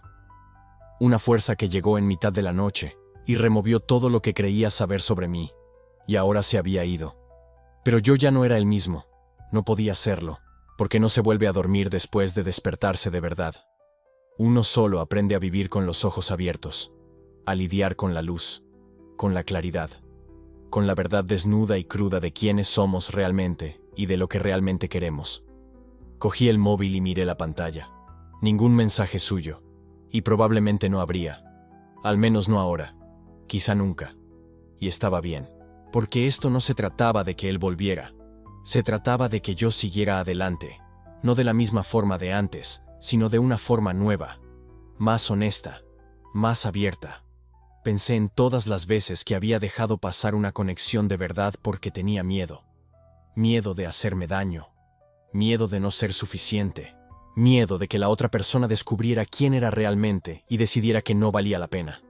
Una fuerza que llegó en mitad de la noche y removió todo lo que creía saber sobre mí, y ahora se había ido. Pero yo ya no era el mismo, no podía serlo, porque no se vuelve a dormir después de despertarse de verdad. Uno solo aprende a vivir con los ojos abiertos, a lidiar con la luz, con la claridad, con la verdad desnuda y cruda de quiénes somos realmente y de lo que realmente queremos. Cogí el móvil y miré la pantalla. Ningún mensaje suyo, y probablemente no habría, al menos no ahora, quizá nunca. Y estaba bien, porque esto no se trataba de que él volviera, se trataba de que yo siguiera adelante, no de la misma forma de antes, sino de una forma nueva, más honesta, más abierta. Pensé en todas las veces que había dejado pasar una conexión de verdad porque tenía miedo. Miedo de hacerme daño, miedo de no ser suficiente, miedo de que la otra persona descubriera quién era realmente y decidiera que no valía la pena.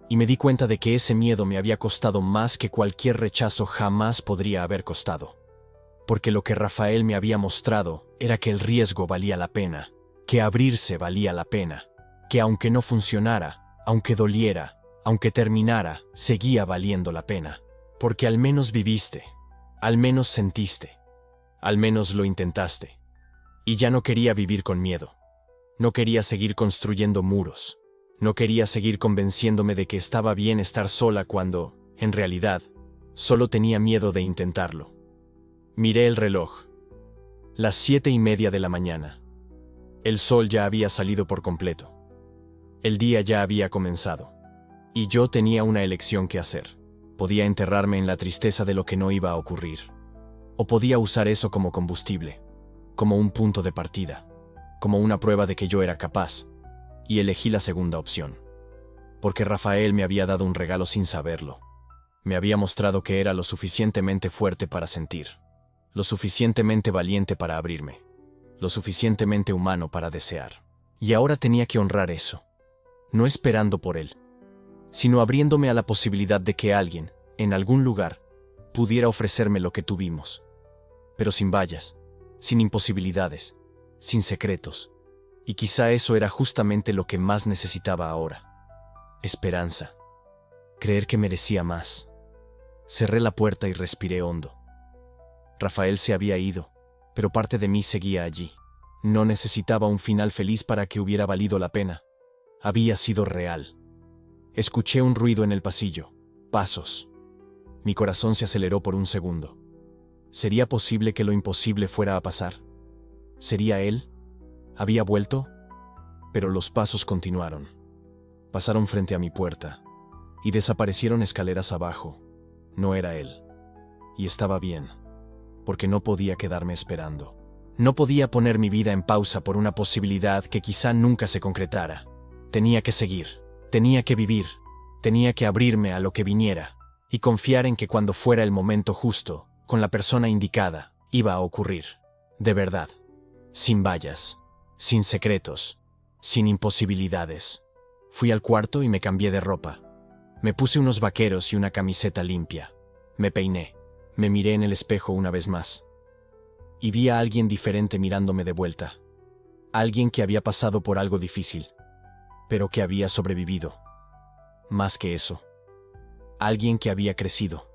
Y me di cuenta de que ese miedo me había costado más que cualquier rechazo jamás podría haber costado. Porque lo que Rafael me había mostrado era que el riesgo valía la pena, que abrirse valía la pena, que aunque no funcionara, aunque doliera, aunque terminara, seguía valiendo la pena. Porque al menos viviste, al menos sentiste, al menos lo intentaste. Y ya no quería vivir con miedo. No quería seguir construyendo muros. No quería seguir convenciéndome de que estaba bien estar sola cuando, en realidad, solo tenía miedo de intentarlo. Miré el reloj. Las 7:30 de la mañana. El sol ya había salido por completo. El día ya había comenzado. Y yo tenía una elección que hacer. Podía enterrarme en la tristeza de lo que no iba a ocurrir. O podía usar eso como combustible, como un punto de partida, como una prueba de que yo era capaz. Y elegí la segunda opción. Porque Rafael me había dado un regalo sin saberlo. Me había mostrado que era lo suficientemente fuerte para sentir, lo suficientemente valiente para abrirme, lo suficientemente humano para desear. Y ahora tenía que honrar eso, no esperando por él, sino abriéndome a la posibilidad de que alguien, en algún lugar, pudiera ofrecerme lo que tuvimos. Pero sin vallas, sin imposibilidades, sin secretos. Y quizá eso era justamente lo que más necesitaba ahora. Esperanza. Creer que merecía más. Cerré la puerta y respiré hondo. Rafael se había ido, pero parte de mí seguía allí. No necesitaba un final feliz para que hubiera valido la pena. Había sido real. Escuché un ruido en el pasillo. Pasos. Mi corazón se aceleró por un segundo. ¿Sería posible que lo imposible fuera a pasar? ¿Sería él? ¿Había vuelto? Pero los pasos continuaron. Pasaron frente a mi puerta, y desaparecieron escaleras abajo. No era él. Y estaba bien, porque no podía quedarme esperando. No podía poner mi vida en pausa por una posibilidad que quizá nunca se concretara. Tenía que seguir, tenía que vivir, tenía que abrirme a lo que viniera, y confiar en que cuando fuera el momento justo, con la persona indicada, iba a ocurrir. De verdad. Sin vallas, sin secretos, sin imposibilidades. Fui al cuarto y me cambié de ropa. Me puse unos vaqueros y una camiseta limpia. Me peiné. Me miré en el espejo una vez más. Y vi a alguien diferente mirándome de vuelta. Alguien que había pasado por algo difícil, pero que había sobrevivido. Más que eso. Alguien que había crecido.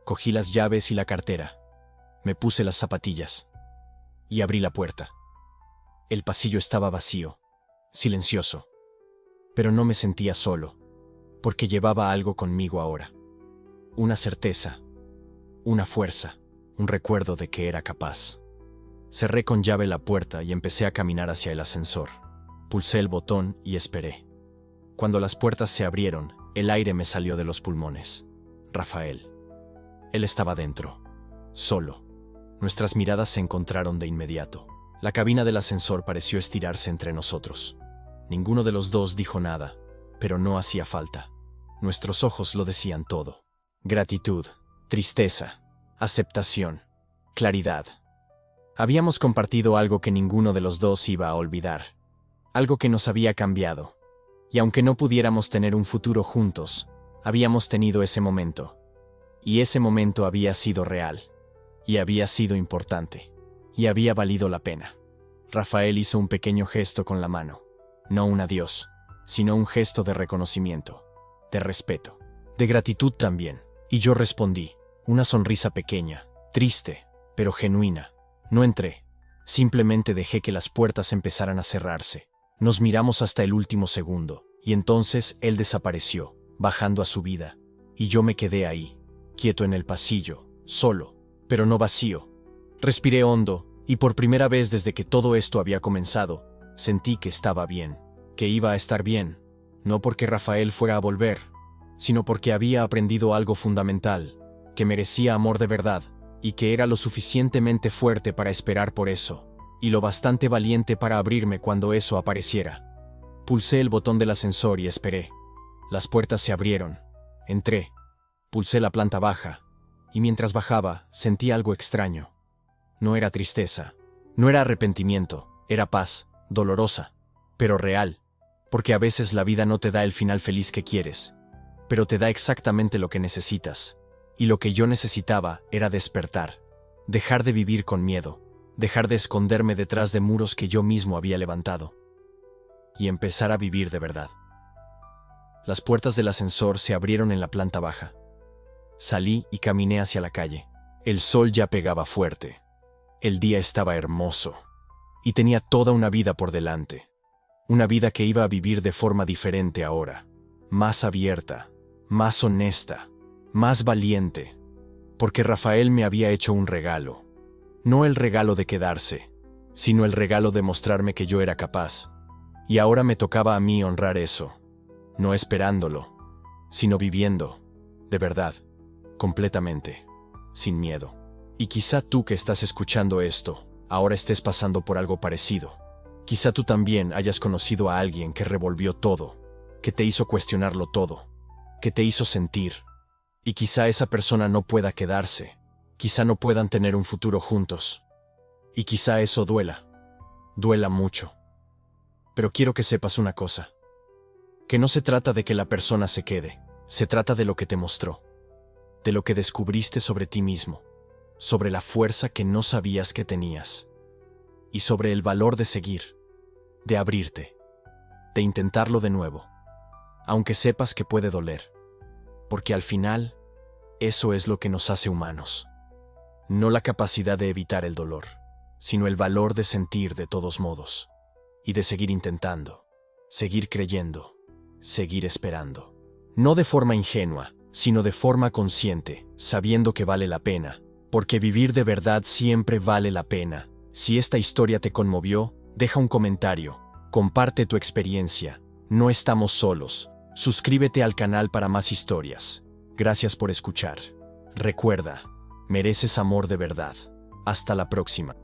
Cogí las llaves y la cartera. Me puse las zapatillas. Y abrí la puerta. El pasillo estaba vacío, silencioso. Pero no me sentía solo, porque llevaba algo conmigo ahora. Una certeza, una fuerza, un recuerdo de que era capaz. Cerré con llave la puerta y empecé a caminar hacia el ascensor. Pulsé el botón y esperé. Cuando las puertas se abrieron, el aire me salió de los pulmones. Rafael. Él estaba dentro, solo. Nuestras miradas se encontraron de inmediato. La cabina del ascensor pareció estirarse entre nosotros. Ninguno de los dos dijo nada, pero no hacía falta. Nuestros ojos lo decían todo. Gratitud, tristeza, aceptación, claridad. Habíamos compartido algo que ninguno de los dos iba a olvidar. Algo que nos había cambiado. Y aunque no pudiéramos tener un futuro juntos, habíamos tenido ese momento. Y ese momento había sido real. Y había sido importante. Y había valido la pena. Rafael hizo un pequeño gesto con la mano. No un adiós, sino un gesto de reconocimiento, de respeto, de gratitud también. Y yo respondí, una sonrisa pequeña, triste, pero genuina. No entré. Simplemente dejé que las puertas empezaran a cerrarse. Nos miramos hasta el último segundo, y entonces él desapareció, bajando a su vida. Y yo me quedé ahí, quieto en el pasillo, solo, pero no vacío. Respiré hondo, y por primera vez desde que todo esto había comenzado, sentí que estaba bien, que iba a estar bien, no porque Rafael fuera a volver, sino porque había aprendido algo fundamental, que merecía amor de verdad, y que era lo suficientemente fuerte para esperar por eso, y lo bastante valiente para abrirme cuando eso apareciera. Pulsé el botón del ascensor y esperé. Las puertas se abrieron. Entré. Pulsé la planta baja, y mientras bajaba, sentí algo extraño. No era tristeza, no era arrepentimiento, era paz, dolorosa, pero real, porque a veces la vida no te da el final feliz que quieres, pero te da exactamente lo que necesitas, y lo que yo necesitaba era despertar, dejar de vivir con miedo, dejar de esconderme detrás de muros que yo mismo había levantado, y empezar a vivir de verdad. Las puertas del ascensor se abrieron en la planta baja. Salí y caminé hacia la calle. El sol ya pegaba fuerte. El día estaba hermoso. Y tenía toda una vida por delante. Una vida que iba a vivir de forma diferente ahora. Más abierta, más honesta, más valiente. Porque Rafael me había hecho un regalo. No el regalo de quedarse, sino el regalo de mostrarme que yo era capaz. Y ahora me tocaba a mí honrar eso. No esperándolo, sino viviendo, de verdad. Completamente, sin miedo. Y quizá tú que estás escuchando esto, ahora estés pasando por algo parecido. Quizá tú también hayas conocido a alguien que revolvió todo, que te hizo cuestionarlo todo, que te hizo sentir. Y quizá esa persona no pueda quedarse, quizá no puedan tener un futuro juntos. Y quizá eso duela mucho. Pero quiero que sepas una cosa, que no se trata de que la persona se quede, se trata de lo que te mostró. De lo que descubriste sobre ti mismo, sobre la fuerza que no sabías que tenías, y sobre el valor de seguir, de abrirte, de intentarlo de nuevo, aunque sepas que puede doler, porque al final, eso es lo que nos hace humanos. No la capacidad de evitar el dolor, sino el valor de sentir de todos modos, y de seguir intentando, seguir creyendo, seguir esperando. No de forma ingenua, sino de forma consciente, sabiendo que vale la pena, porque vivir de verdad siempre vale la pena. Si esta historia te conmovió, deja un comentario, comparte tu experiencia. No estamos solos, Suscríbete al canal para más historias. Gracias por escuchar. Recuerda, mereces amor de verdad. Hasta la próxima.